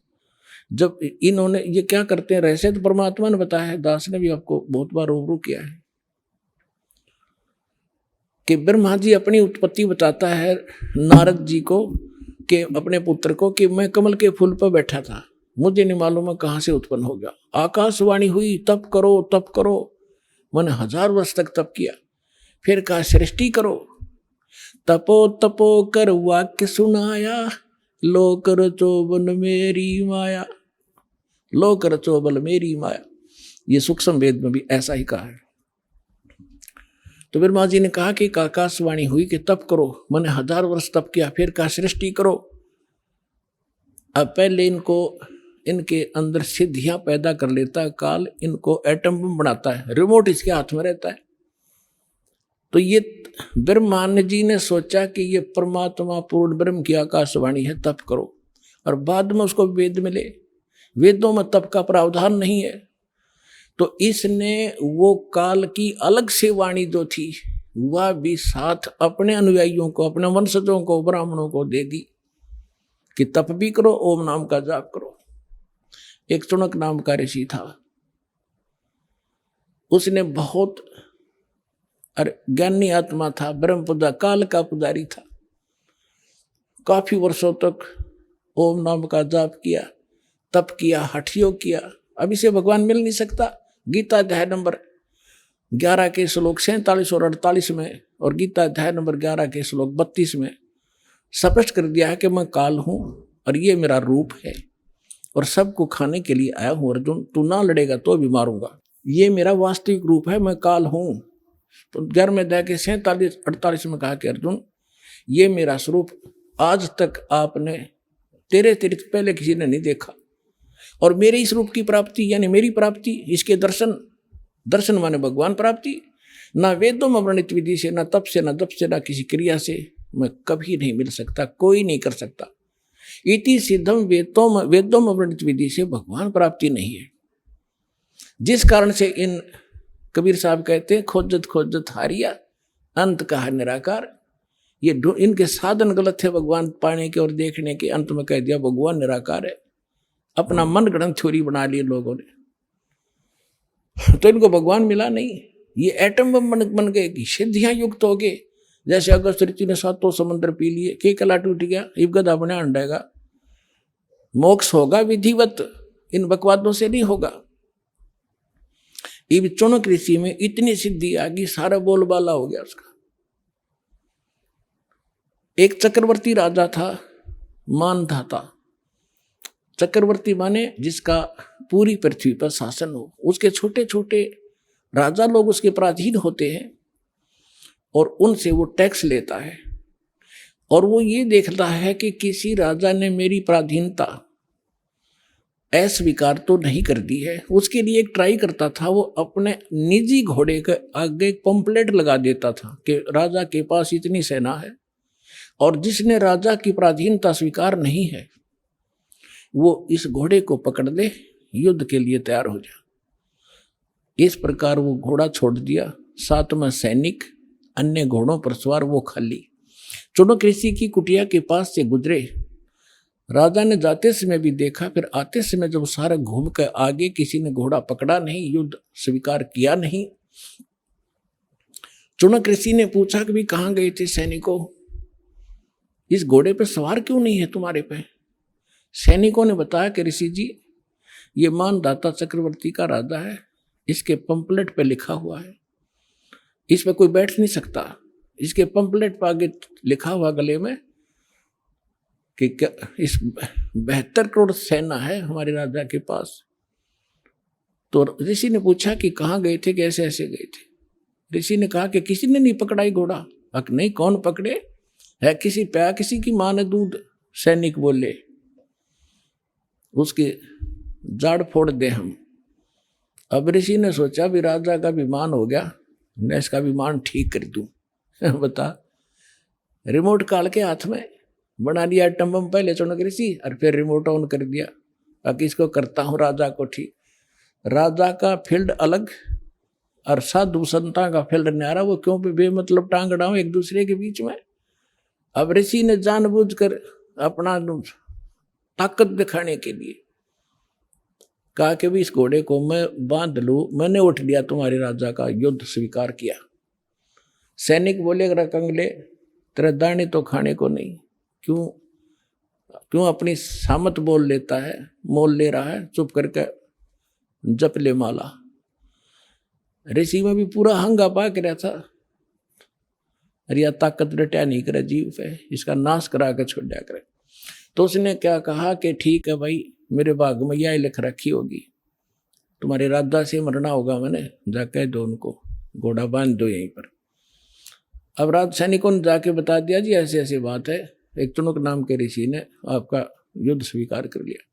जब इन्होंने ये क्या करते हैं, रहस्य तो परमात्मा ने बताया है, दास ने भी आपको बहुत बार रूबरू किया है कि ब्रह्मा जी अपनी उत्पत्ति बताता है नारद जी को कि अपने पुत्र को कि मैं कमल के फूल पर बैठा था, मुझे नहीं मालूम है कहाँ से उत्पन्न हो गया। आकाशवाणी हुई तप करो तप करो, मैंने 1000 वर्ष तक तप किया। फिर कहा सृष्टि करो, तपो तपो कर वाक्य सुनाया, लो कर चोबल मेरी माया, लो कर चोबल मेरी माया। ये सूक्ष्म वेद में भी ऐसा ही कहा है। तो ब्रह्मा जी ने कहा कि आकाशवाणी हुई कि तप करो, मैंने 1000 वर्ष तप किया। फिर कहा सृष्टि करो। अब पहले इनके अंदर सिद्धियां पैदा कर लेता है काल, इनको एटम बम बनाता है, रिमोट इसके हाथ में रहता है। तो ये ब्रह्मांड जी ने सोचा कि ये परमात्मा पूर्ण ब्रह्म की आकाशवाणी है, तप करो। और बाद में उसको वेद मिले, वेदों में तप का प्रावधान नहीं है, तो इसने वो काल की अलग से वाणी जो थी वह भी साथ अपने अनुयायियों को, अपने वंशजों को, ब्राह्मणों को दे दी कि तप भी करो, ओम नाम का जाप करो। एक चुनक नाम का ऋषि था, उसने बहुत ज्ञानी आत्मा था, ब्रह्म पुजा काल का पुजारी था, काफी वर्षों तक ओम नाम का जाप किया, तप किया, हठ योग किया। अब इसे भगवान मिल नहीं सकता। गीता अध्याय नंबर 11 के श्लोक 47 और 48 में और गीता अध्याय नंबर 11 के श्लोक 32 में स्पष्ट कर दिया है कि मैं काल हूं और ये मेरा रूप है और सबको खाने के लिए आया हूं। अर्जुन, तू ना लड़ेगा तो भी मारूंगा। ये मेरा वास्तविक रूप है, मैं काल हूं। तो 11वें अध्याय के 47-48 में कहा कि अर्जुन, ये मेरा स्वरूप आज तक आपने तेरे पहले किसी ने नहीं देखा, और मेरे इस रूप की प्राप्ति यानी मेरी प्राप्ति, इसके दर्शन माने भगवान प्राप्ति, ना वेदों में वर्णित विधि से, ना तप से, ना जप से, ना किसी क्रिया से मैं कभी नहीं मिल सकता, कोई नहीं कर सकता। इति सिद्धम वेदों में वर्णित विधि से भगवान प्राप्ति नहीं है। जिस कारण से इन कबीर साहब कहते हैं, खोजत खोजत हारिया अंत कहा निराकार। ये इनके साधन गलत थे भगवान पाने के और देखने के, अंत में कह दिया भगवान निराकार है। अपना मन गढ़ंत थ्योरी बना ली लोगों ने, तो इनको भगवान मिला नहीं। ये एटम बम बन गए, सिद्धियां युक्त हो गए। जैसे अगस्त ऋषि ने 7 समुद्र पी लिए, के कला टूट गया, इब गदा बने अंडेगा। मोक्ष होगा विधिवत, इन बकवादों से नहीं होगा। इब चौनक ऋषि में इतनी सिद्धि आ गई, सारा बोलबाला हो गया उसका। एक चक्रवर्ती राजा था, मानधाता। चक्रवर्ती माने जिसका पूरी पृथ्वी पर शासन हो। उसके छोटे छोटे राजा लोग उसके पराधीन होते हैं और उनसे वो टैक्स लेता है, और वो ये देखता है कि किसी राजा ने मेरी पराधीनता अस्वीकार तो नहीं कर दी है। उसके लिए एक ट्राई करता था, वो अपने निजी घोड़े के आगे एक पंपलेट लगा देता था कि राजा के पास इतनी सेना है और जिसने राजा की पराधीनता स्वीकार नहीं है वो इस घोड़े को पकड़ दे, युद्ध के लिए तैयार हो जा। इस प्रकार वो घोड़ा छोड़ दिया, साथ में सैनिक, अन्य घोड़ों पर सवार, वो खाली। चुनक ऋषि की कुटिया के पास से गुजरे। राजा ने जाते समय भी देखा, फिर आते समय जब सारे घूम कर आगे, किसी ने घोड़ा पकड़ा नहीं, युद्ध स्वीकार किया नहीं। चुनक ऋषि ने पूछा कि भी कहाँ गए थे सैनिकों, इस घोड़े पर सवार क्यों नहीं है तुम्हारे पे? सैनिकों ने बताया कि ऋषि जी, ये मानधाता चक्रवर्ती का राजा है, इसके पंपलेट पे लिखा हुआ है, इस पे कोई बैठ नहीं सकता। इसके पंपलेट पर आगे लिखा हुआ गले में कि इस 72 करोड़ सेना है हमारे राजा के पास। तो ऋषि ने पूछा कि कहाँ गए थे, कैसे ऐसे गए थे? ऋषि ने कहा कि किसी ने नहीं पकड़ाई घोड़ा। अक नहीं, कौन पकड़े? है किसी प्या, किसी की माँ ने दूध। सैनिक बोले उसके जाड़ फोड़ दे हम। अब ऋषि ने सोचा भी राजा का विमान हो गया, मैं इसका विमान ठीक कर दूं। बता, रिमोट काल के हाथ में बना दिया एटम बम पहले चुनक ऋषि, और फिर रिमोट ऑन कर दिया। अब इसको करता हूं राजा को ठीक। राजा का फील्ड अलग और साधु संता का फील्ड न्यारा, वो क्यों भी बेमतलब टांग अड़ाऊं एक दूसरे के बीच में। अब ऋषि ने जानबूझकर अपना ताकत दिखाने के लिए कहा कि भी इस घोड़े को मैं बांध लूं, मैंने उठ लिया तुम्हारे राजा का, युद्ध स्वीकार किया। सैनिक बोले कंगले, तेरा दाने तो खाने को नहीं, क्यों अपनी सामत बोल लेता है, मोल ले रहा है, चुप करके जप ले माला। ऋषि में भी पूरा हंगा पाक रहा था, अरे यह ताकत रटा नहीं करे जीव पे, इसका नाश करा के छोड़ दिया करे। तो उसने क्या कहा कि ठीक है भाई, मेरे भाग में यह लिख रखी होगी, तुम्हारे राजा से मरना होगा, मैंने जाके दो उनको, घोड़ा बांध दो यहीं पर। अब राज सैनिकों ने जाके बता दिया जी ऐसे ऐसी बात है, एक चुनक नाम के ऋषि ने आपका युद्ध स्वीकार कर लिया।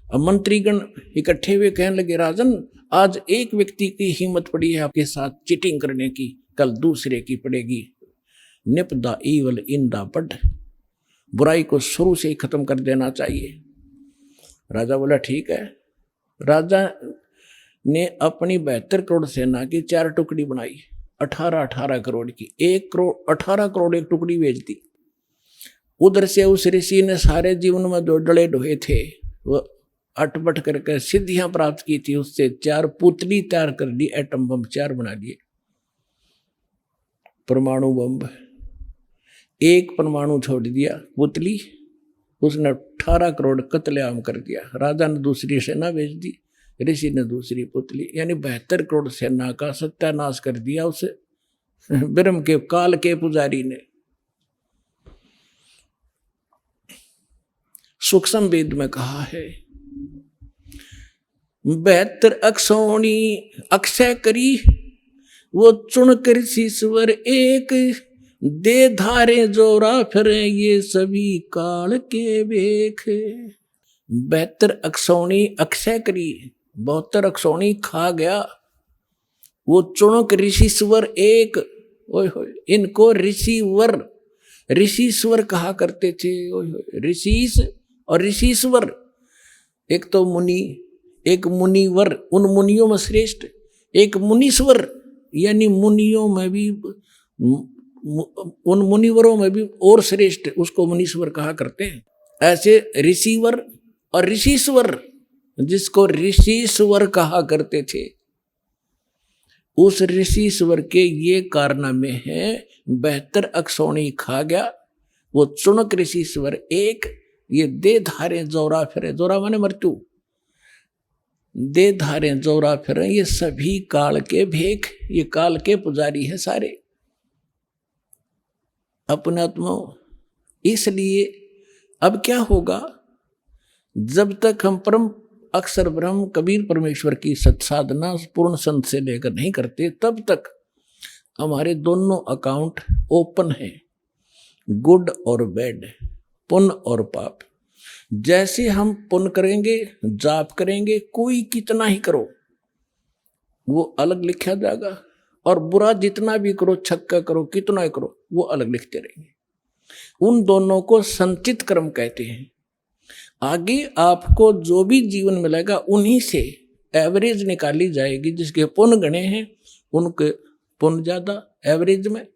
अब मंत्रीगण इकट्ठे हुए कहने लगे, राजन आज एक व्यक्ति की हिम्मत पड़ी है आपके साथ चीटिंग करने की, कल दूसरे की पड़ेगी। निपदा ईवल इन द बड, बुराई को शुरू से ही खत्म कर देना चाहिए। राजा बोला ठीक है। राजा ने अपनी 72 करोड़ सेना की 4 टुकड़ी बनाई, 18 करोड़ की। 1 करोड़ 18 करोड़ एक टुकड़ी भेज दी। उधर से उस ऋषि ने सारे जीवन में जो डले ढोए थे वो अटपट करके सिद्धियां प्राप्त की थी, उससे 4 पुतली तैयार कर दी, एटम बम 4 बना दिए, परमाणु बम। 1 परमाणु छोड़ दिया पुतली, उसने 18 करोड़ कत्लेआम कर दिया। राजा ने दूसरी सेना भेज दी, ऋषि ने दूसरी पुतली, यानी 72 करोड़ सेना का सत्यानाश कर दिया उस ब्रह्म के काल के पुजारी ने। सूक्ष्म वेद में कहा है 72 अक्षौणी अक्षय करी, वो चुन कर शीश्वर एक, दे धारे जोरा फिरे ये सभी काल के बेख। 72 अक्षौणी अक्षय करी, 72 अक्षौणी खा गया, वो चुनक ऋषिश्वर एक। ओए होए, इनको ऋषिवर ऋषिश्वर कहा करते थे। ओए होए, ऋषिस और ऋषिश्वर, एक तो मुनि, एक मुनिवर, उन मुनियों में श्रेष्ठ, एक मुनीश्वर, यानी मुनियों में भी, उन मुनिवरों में भी और श्रेष्ठ, उसको मुनीश्वर कहा करते हैं। ऐसे ऋषिवर और ऋषिश्वर, जिसको ऋषिश्वर कहा करते थे, उस ऋषिश्वर के ये कारनामे हैं। 72 अक्षौणी खा गया, वो चुनक ऋषिश्वर एक, ये दे धारे जोरा फिरे, जोरा माने मृत्यु, दे धारे जोरा फिरे ये सभी काल के भेख, ये काल के पुजारी है सारे अपने आत्मा। इसलिए अब क्या होगा, जब तक हम परम अक्षर ब्रह्म कबीर परमेश्वर की सत्साधना पूर्ण संत से लेकर नहीं करते, तब तक हमारे दोनों अकाउंट ओपन हैं, गुड और बैड, पुण्य और पाप। जैसे हम पुण्य करेंगे, जाप करेंगे, कोई कितना ही करो वो अलग लिखा जाएगा, और बुरा जितना भी करो, छक्का करो, कितना ही करो, वो अलग लिखते रहेंगे। उन दोनों को संचित कर्म कहते हैं। आगे आपको जो भी जीवन मिलेगा उन्हीं से एवरेज निकाली जाएगी। जिसके पुण्य गणे हैं उनके पुण्य ज्यादा एवरेज में,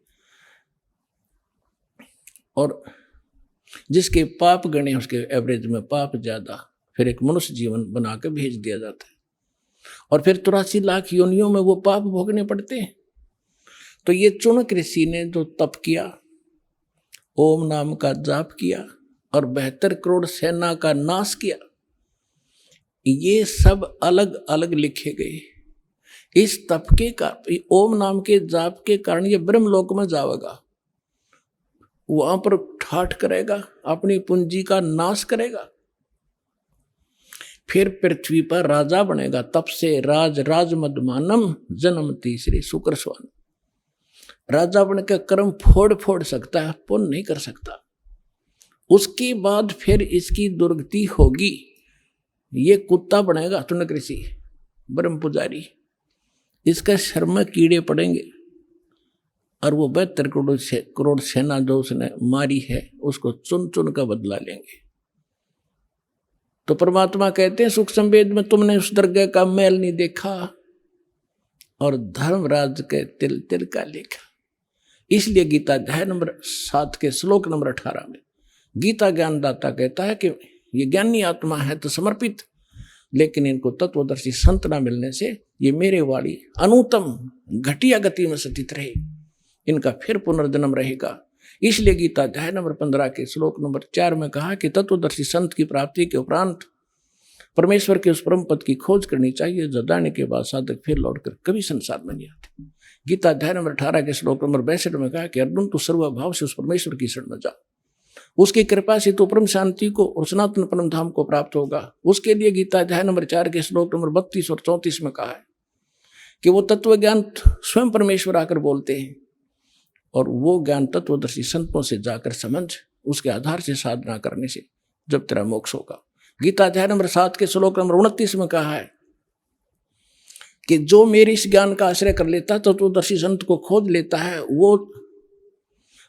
और जिसके पाप गणे उसके एवरेज में पाप ज्यादा। फिर एक मनुष्य जीवन बना के भेज दिया जाता है, और फिर 83 लाख योनियों में वो पाप भोगने पड़ते हैं। तो ये चुनक ऋषि ने जो तप किया, ओम नाम का जाप किया और 72 करोड़ सेना का नाश किया, ये सब अलग अलग लिखे गए। इस तप के का ओम नाम के जाप के कारण ये ब्रह्मलोक में जाएगा, वहां पर ठाठ करेगा, अपनी पूंजी का नाश करेगा, फिर पृथ्वी पर राजा बनेगा। तप से राज राज मदमानम जन्म तीसरे शुक्र स्वान। राजा बनकर कर्म फोड़ फोड़ सकता है, पुण्य नहीं कर सकता। उसके बाद फिर इसकी दुर्गति होगी, ये कुत्ता बनेगा चुनक ऋषि ब्रह्म पुजारी, इसका शर्म में कीड़े पड़ेंगे, और वो 72 करोड़ सेना जो उसने मारी है उसको चुन चुन का बदला लेंगे। तो परमात्मा कहते हैं सूक्ष्म वेद में, तुमने उस दरगाह का मैल नहीं देखा और धर्मराज के तिल तिल का लेखा। इसलिए गीता अध्याय नंबर 7 के श्लोक नंबर 18 में गीता ज्ञानदाता कहता है कि ये ज्ञानी आत्मा है तो समर्पित, लेकिन इनको तत्वदर्शी संत न मिलने से ये मेरे वाली अनुत्तम घटिया गति में स्थित रहे, इनका फिर पुनर्जन्म रहेगा। इसलिए गीता अध्याय नंबर 15 के श्लोक नंबर 4 में कहा कि तत्वदर्शी संत की प्राप्ति के उपरांत परमेश्वर के उस परम पद की खोज करनी चाहिए, जो जानने के बाद साधक फिर लौटकर कभी संसार में नहीं आते। गीता अध्याय नंबर 18 के श्लोक नंबर 62 में कहा कि अर्जुन तू सर्वभाव से उस परमेश्वर की शरण में जा, उसकी कृपा से तो परम शांति को और सनातन परम धाम को प्राप्त होगा। उसके लिए गीता अध्याय नंबर 4 के श्लोक नंबर 32 और 34 में कहा है कि वो तत्व ज्ञान स्वयं परमेश्वर आकर बोलते हैं, और वो ज्ञान तत्वदर्शी संतों से जाकर समझ, उसके आधार से साधना करने से जब तेरा मोक्ष होगा। गीता अध्याय नंबर 7 के श्लोक नंबर 29 में कहा है कि जो मेरे इस ज्ञान का आश्रय कर लेता तो तत्वदर्शी संत को खोज लेता है, वो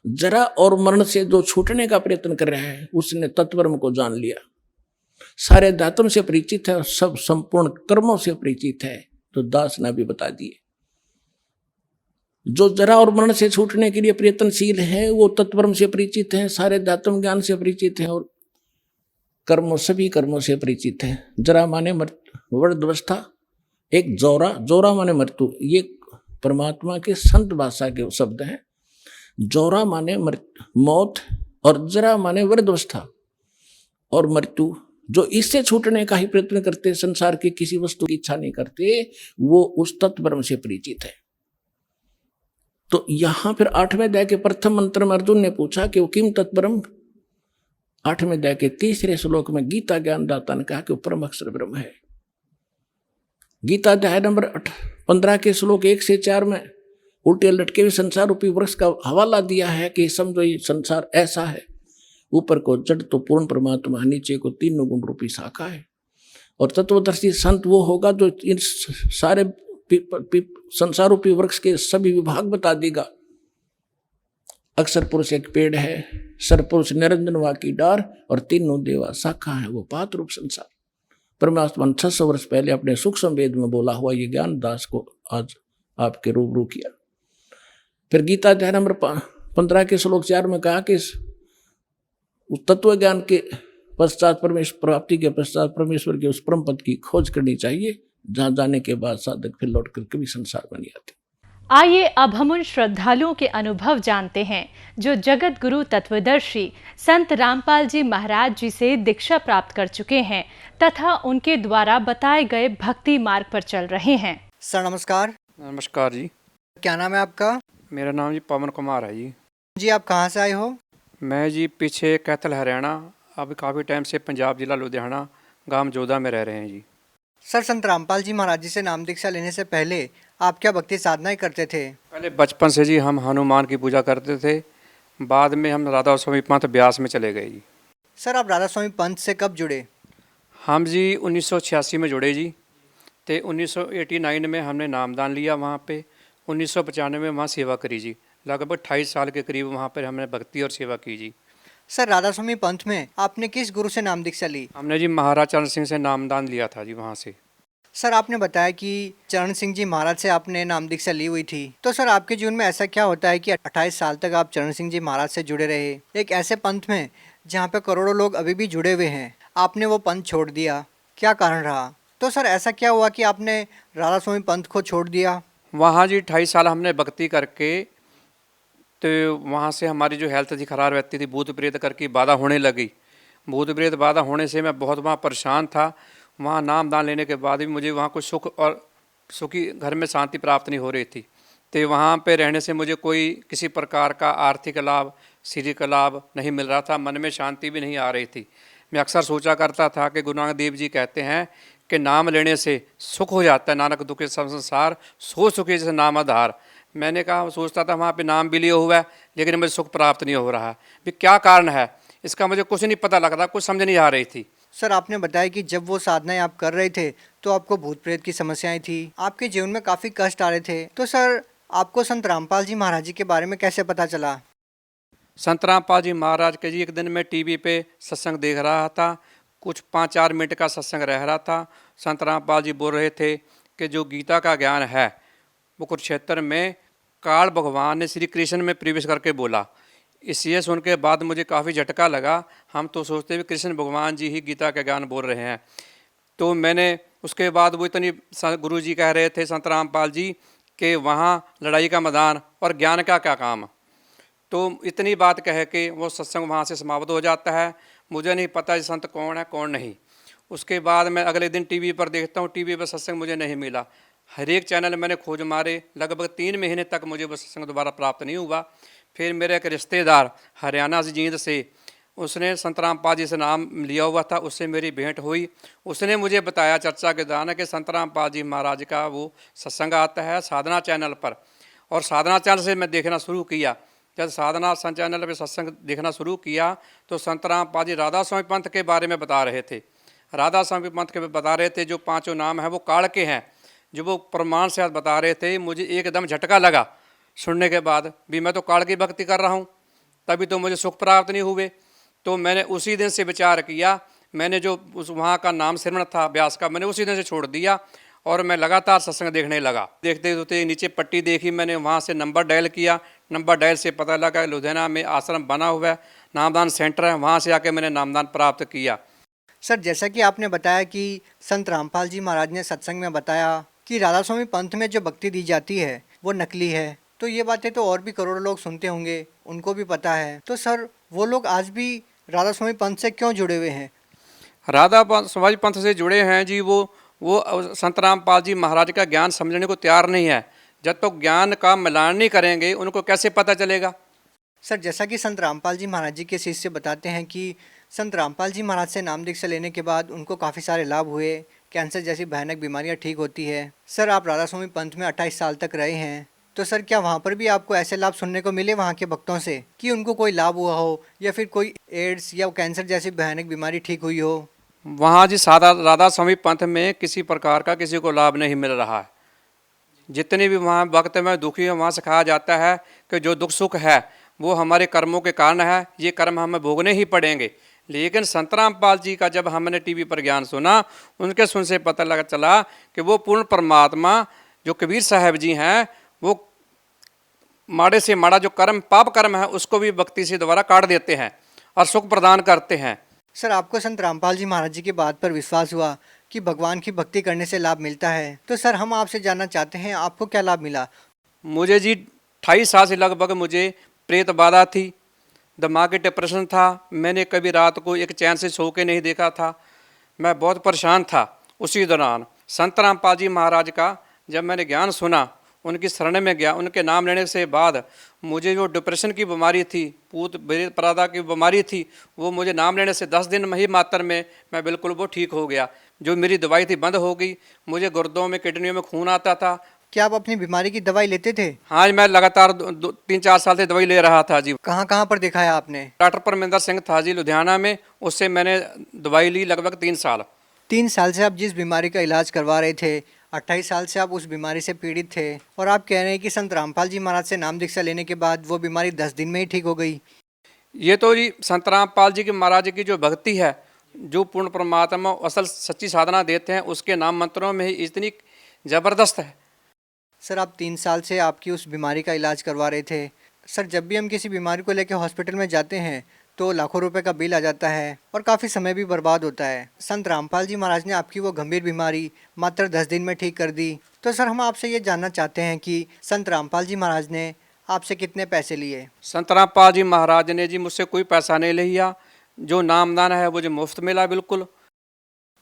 जरा और मरण से जो छूटने का प्रयत्न कर रहा है उसने तत्वब्रह्म को जान लिया, सारे धातुओं से परिचित है और सब संपूर्ण कर्मों से परिचित है। तो दास ने भी बता दिए, जो जरा और मरण से छूटने के लिए प्रयत्नशील है वो तत्वब्रह्म से परिचित है, सारे धातुम ज्ञान से परिचित है और कर्मों सभी कर्मों से परिचित है। जरा माने वृद्धावस्था, एक जोरा, जोरा माने मृत्यु, ये परमात्मा के संत भाषा के शब्द हैं। जोरा माने मौत और जरा माने वृद्धावस्था और मृत्यु। जो इससे छूटने का ही प्रयत्न करते, संसार की किसी वस्तु की इच्छा नहीं करते, वो उस तत्वब्रह्म से परिचित है। तो यहां फिर 8वें अध्याय के प्रथम मंत्र में अर्जुन ने पूछा कि वो किम तत्वब्रह्म। 8वें अध्याय के 3रे श्लोक में गीता ज्ञानदाता ने कहा कि वो परम अक्षर ब्रह्म है। गीता अध्याय नंबर 15 के श्लोक 1 से 4 में उल्टे लटके हुए संसार रूपी वृक्ष का हवाला दिया है कि समझो ये संसार ऐसा है, ऊपर को जड़ तो पूर्ण परमात्मा, नीचे को 3 गुण रूपी शाखा है। और तत्वदर्शी संत वो होगा जो इन सारे संसार रूपी वृक्ष के सभी विभाग बता देगा। अक्षर पुरुष एक पेड़ है, सर पुरुष निरंजन वा की डार और 3 देवा शाखा है, वो पात रूप संसार। परमात्मा ने 600 वर्ष पहले अपने सूक्ष्म वेद में बोला हुआ ये ज्ञान दास को आज आपके रूबरू किया। फिर गीता अध्याय नंबर 15 के श्लोक 4 में कहा कि तत्व ज्ञान के पश्चात परमेश्वर प्राप्ति के पश्चात परमेश्वर के उस परम पद की खोज करनी चाहिए, जहां जाने के बाद साधक फिर लौट कर कभी संसार में नहीं आते। आइए अब हम उन श्रद्धालुओं के अनुभव जानते हैं जो जगत गुरु तत्वदर्शी संत रामपाल जी महाराज जी से दीक्षा प्राप्त कर चुके हैं तथा उनके द्वारा बताए गए भक्ति मार्ग पर चल रहे हैं। सर नमस्कार। नमस्कार जी। क्या नाम है आपका? मेरा नाम जी पवन कुमार है जी। जी आप कहाँ से आए हो? मैं जी पीछे कैथल हरियाणा, अब काफ़ी टाइम से पंजाब जिला लुधियाना गांव जोधा में रह रहे हैं जी। सर संत रामपाल जी महाराज जी से नाम दीक्षा लेने से पहले आप क्या भक्ति साधनाएं करते थे? पहले बचपन से जी हम हनुमान की पूजा करते थे, बाद में हम राधा स्वामी पंथ ब्यास में चले गए जी। सर आप राधा स्वामी पंथ से कब जुड़े? हम जी 1986 में जुड़े जी, तो 1989 में हमने नामदान लिया वहाँ पे। 1995 में वहाँ सेवा करी जी, लगभग 28 साल के करीब वहाँ पर हमने भक्ति और सेवा की जी। सर राधा स्वामी पंथ में आपने किस गुरु से नाम दीक्षा ली? हमने जी महाराज चरण सिंह से नामदान लिया था जी वहाँ से। सर आपने बताया कि चरण सिंह जी महाराज से आपने नाम दीक्षा ली हुई थी, तो सर आपके जीवन में ऐसा क्या होता है कि 28 साल तक आप चरण सिंह जी महाराज से जुड़े रहे, एक ऐसे पंथ में जहाँ पे करोड़ों लोग अभी भी जुड़े हुए हैं, आपने वो पंथ छोड़ दिया, क्या कारण रहा? तो सर ऐसा क्या हुआ कि आपने राधा स्वामी पंथ को छोड़ दिया? वहाँ जी 28 साल हमने भक्ति करके, तो वहाँ से हमारी जो हेल्थ थी खराब रहती थी, भूत प्रेत करके बाधा होने लगी। भूत प्रेत बाधा होने से मैं बहुत वहाँ परेशान था। वहाँ नाम दान लेने के बाद भी मुझे वहाँ कोई सुख और सुखी घर में शांति प्राप्त नहीं हो रही थी। तो वहाँ पे रहने से मुझे कोई किसी प्रकार का आर्थिक लाभ, शारीरिक लाभ नहीं मिल रहा था, मन में शांति भी नहीं आ रही थी। मैं अक्सर सोचा करता था कि गुरु नानक देव जी कहते हैं कि नाम लेने से सुख हो जाता है, नानक दुखे सब संसार सो सुखी जैसे नाम आधार। मैंने कहा, सोचता था वहाँ पे नाम भी लिया हुआ है लेकिन मुझे सुख प्राप्त नहीं हो रहा है, भी क्या कारण है इसका? मुझे कुछ नहीं पता लग रहा, कुछ समझ नहीं आ रही थी। सर आपने बताया कि जब वो साधनाएं आप कर रहे थे तो आपको भूत प्रेत की समस्याएं थी, आपके जीवन में काफ़ी कष्ट आ रहे थे, तो सर आपको संत रामपाल जी महाराज जी के बारे में कैसे पता चला? संत रामपाल जी महाराज के जी एक दिन मैं टीवी पे सत्संग देख रहा था, कुछ 5-4 मिनट का सत्संग रह रहा था। संत रामपाल जी बोल रहे थे कि जो गीता का ज्ञान है वो कुरुक्षेत्र में काल भगवान ने श्री कृष्ण में प्रवेश करके बोला। इसलिए सुन के बाद मुझे काफ़ी झटका लगा। हम तो सोचते हुए कृष्ण भगवान जी ही गीता का ज्ञान बोल रहे हैं। तो मैंने उसके बाद वो इतनी गुरु जी कह रहे थे संत रामपाल जी कि वहाँ लड़ाई का मैदान और ज्ञान का क्या काम। तो इतनी बात कह के वो सत्संग वहाँ से समाप्त हो जाता है। मुझे नहीं पता संत कौन है कौन नहीं। उसके बाद मैं अगले दिन टीवी पर देखता हूँ, टीवी पर सत्संग मुझे नहीं मिला। हर एक चैनल मैंने खोज मारे, लगभग 3 महीने तक मुझे वो सत्संग दोबारा प्राप्त नहीं हुआ। फिर मेरे एक रिश्तेदार हरियाणा से जींद से, उसने संत रामपाल जी से नाम लिया हुआ था, उससे मेरी भेंट हुई। उसने मुझे बताया चर्चा के दौरान कि संत रामपाल जी महाराज का वो सत्संग आता है साधना चैनल पर। और साधना चैनल से मैं देखना शुरू किया। जब साधना चैनल पर सत्संग देखना शुरू किया तो संत रामपाल जी राधा स्वामी पंथ के बारे में बता रहे थे। राधा स्वामी पंथ के बता रहे थे जो 5 नाम हैं वो काल के हैं। जो वो प्रमाण से बता रहे थे, मुझे एकदम झटका लगा सुनने के बाद भी। मैं तो काल की भक्ति कर रहा हूँ, तभी तो मुझे सुख प्राप्त नहीं हुए। तो मैंने उसी दिन से विचार किया, मैंने जो उस वहाँ का नाम श्रवण था व्यास का, मैंने उसी दिन से छोड़ दिया और मैं लगातार सत्संग देखने लगा। देखते होते नीचे पट्टी देखी मैंने, वहाँ से नंबर डायल किया। नंबर डायल से पता लगा लुधियाना में आश्रम बना हुआ है, नामदान सेंटर है, वहाँ से आके मैंने नामदान प्राप्त किया। सर जैसा कि आपने बताया कि संत रामपाल जी महाराज ने सत्संग में बताया कि राधा स्वामी पंथ में जो भक्ति दी जाती है वो नकली है, तो ये बातें तो और भी करोड़ों लोग सुनते होंगे, उनको भी पता है। तो सर वो लोग आज भी राधा स्वामी पंथ से क्यों जुड़े हुए हैं? राधा स्वामी पंथ से जुड़े हैं जी, वो संत रामपाल जी महाराज का ज्ञान समझने को तैयार नहीं है। जब तक तो ज्ञान का मिलान नहीं करेंगे उनको कैसे पता चलेगा? सर जैसा कि संत रामपाल जी महाराज जी के शिष्य बताते हैं कि संत रामपाल जी महाराज से नाम दीक्षा लेने के बाद उनको काफ़ी सारे लाभ हुए, कैंसर जैसी भयानक बीमारियां ठीक होती है। सर आप राधा स्वामी पंथ में 28 साल तक रहे हैं, तो सर क्या वहाँ पर भी आपको ऐसे लाभ सुनने को मिले वहाँ के भक्तों से कि उनको कोई लाभ हुआ हो या फिर कोई एड्स या कैंसर जैसी भयानक बीमारी ठीक हुई हो? वहाँ जी सादा राधा स्वामी पंथ में किसी प्रकार का किसी को लाभ नहीं मिल रहा है। जितने भी वहाँ वक्त में दुखी है, वहाँ सिखाया जाता है कि जो दुख सुख है वो हमारे कर्मों के कारण है, ये कर्म हमें भोगने ही पड़ेंगे। लेकिन संत रामपाल जी का जब हमने टीवी पर ज्ञान सुना, उनके सुन से पता चला कि वो पूर्ण परमात्मा जो कबीर साहब जी हैं, वो माड़े से माड़ा जो कर्म पाप कर्म है उसको भी भक्ति से दोबारा काट देते हैं और सुख प्रदान करते हैं। सर आपको संत रामपाल जी महाराज जी की बात पर विश्वास हुआ कि भगवान की भक्ति करने से लाभ मिलता है, तो सर हम आपसे जानना चाहते हैं आपको क्या लाभ मिला? मुझे जी 28 साल से लगभग मुझे प्रेत बाधा थी, दिमागी डिप्रेशन था, मैंने कभी रात को एक चैन से सो के नहीं देखा था, मैं बहुत परेशान था। उसी दौरान संत रामपाल जी महाराज का जब मैंने ज्ञान सुना, उनकी शरण में गया, उनके नाम लेने से बाद मुझे जो डिप्रेशन की बीमारी थी, भूत प्रेत बाधा की बीमारी थी, वो मुझे नाम लेने से 10 दिन ही मात्र में मैं बिल्कुल वो ठीक हो गया। जो मेरी दवाई थी बंद हो गई, मुझे गुर्दों में किडनियों में खून आता था। क्या आप अपनी बीमारी की दवाई लेते थे? हाँ, मैं लगातार 3-4 साल से दवाई ले रहा था जी। कहाँ कहाँ पर दिखाया आपने? डॉक्टर परमिंदर सिंह था जी लुधियाना में, उससे मैंने दवाई ली लगभग 3 साल। 3 साल से आप जिस बीमारी का इलाज करवा रहे थे, 28 साल से आप उस बीमारी से पीड़ित थे और आप कह रहे हैं कि संत रामपाल जी महाराज से नाम दीक्षा लेने के बाद वो बीमारी 10 दिन में ही ठीक हो गई। ये तो जी संत रामपाल जी के महाराज की जो भक्ति है, जो पूर्ण परमात्मा असल सच्ची साधना देते हैं, उसके नाम मंत्रों में ही इतनी ज़बरदस्त है। सर आप 3 साल से आपकी उस बीमारी का इलाज करवा रहे थे। सर जब भी हम किसी बीमारी को लेकर हॉस्पिटल में जाते हैं तो लाखों रुपए का बिल आ जाता है और काफ़ी समय भी बर्बाद होता है। संत रामपाल जी महाराज ने आपकी वो गंभीर बीमारी मात्र 10 दिन में ठीक कर दी। तो सर हम आपसे ये जानना चाहते हैं कि संत रामपाल जी महाराज ने आपसे कितने पैसे लिए? संत रामपाल जी महाराज ने जी मुझसे कोई पैसा नहीं लिया, जो नामदान है वो जो मुफ्त मिला बिल्कुल।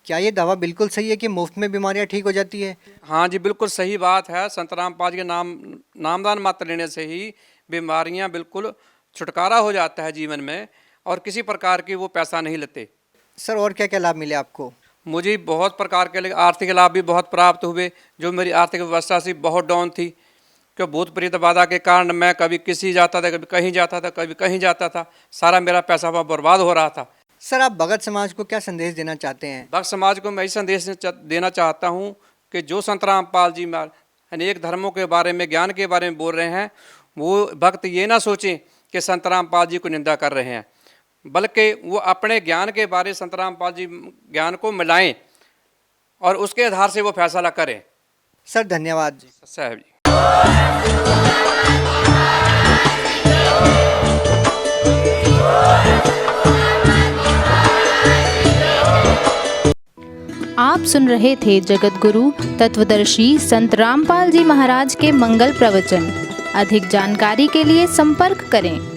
क्या ये दावा बिल्कुल सही है कि मुफ्त में बीमारियां ठीक हो जाती है? हाँ जी, बिल्कुल सही बात है। संत रामपाल जी के नामदान मात्र लेने से ही बीमारियां बिल्कुल छुटकारा हो जाता है जीवन में, और किसी प्रकार की वो पैसा नहीं लेते। सर और क्या क्या लाभ मिले आपको? मुझे बहुत प्रकार के आर्थिक लाभ भी बहुत प्राप्त हुए। जो मेरी आर्थिक व्यवस्था से बहुत डाउन थी, कि भूत प्रेत बाधा के कारण मैं कभी किसी जाता था, कभी कहीं जाता था, कभी कहीं जाता था, सारा मेरा पैसा वहाँ बर्बाद हो रहा था। सर आप भगत समाज को क्या संदेश देना चाहते हैं? भक्त समाज को मैं यही संदेश देना चाहता हूँ कि जो संत रामपाल जी अनेक धर्मों के बारे में, ज्ञान के बारे में बोल रहे हैं, वो भक्त ये ना सोचें कि संत रामपाल जी को निंदा कर रहे हैं, बल्कि वो अपने ज्ञान के बारे संत रामपाल जी ज्ञान को मिलाएं और उसके आधार से वो फैसला करें। सर धन्यवाद जी। साहब जी। आप सुन रहे थे जगत गुरु तत्वदर्शी संत रामपाल जी महाराज के मंगल प्रवचन। अधिक जानकारी के लिए संपर्क करें।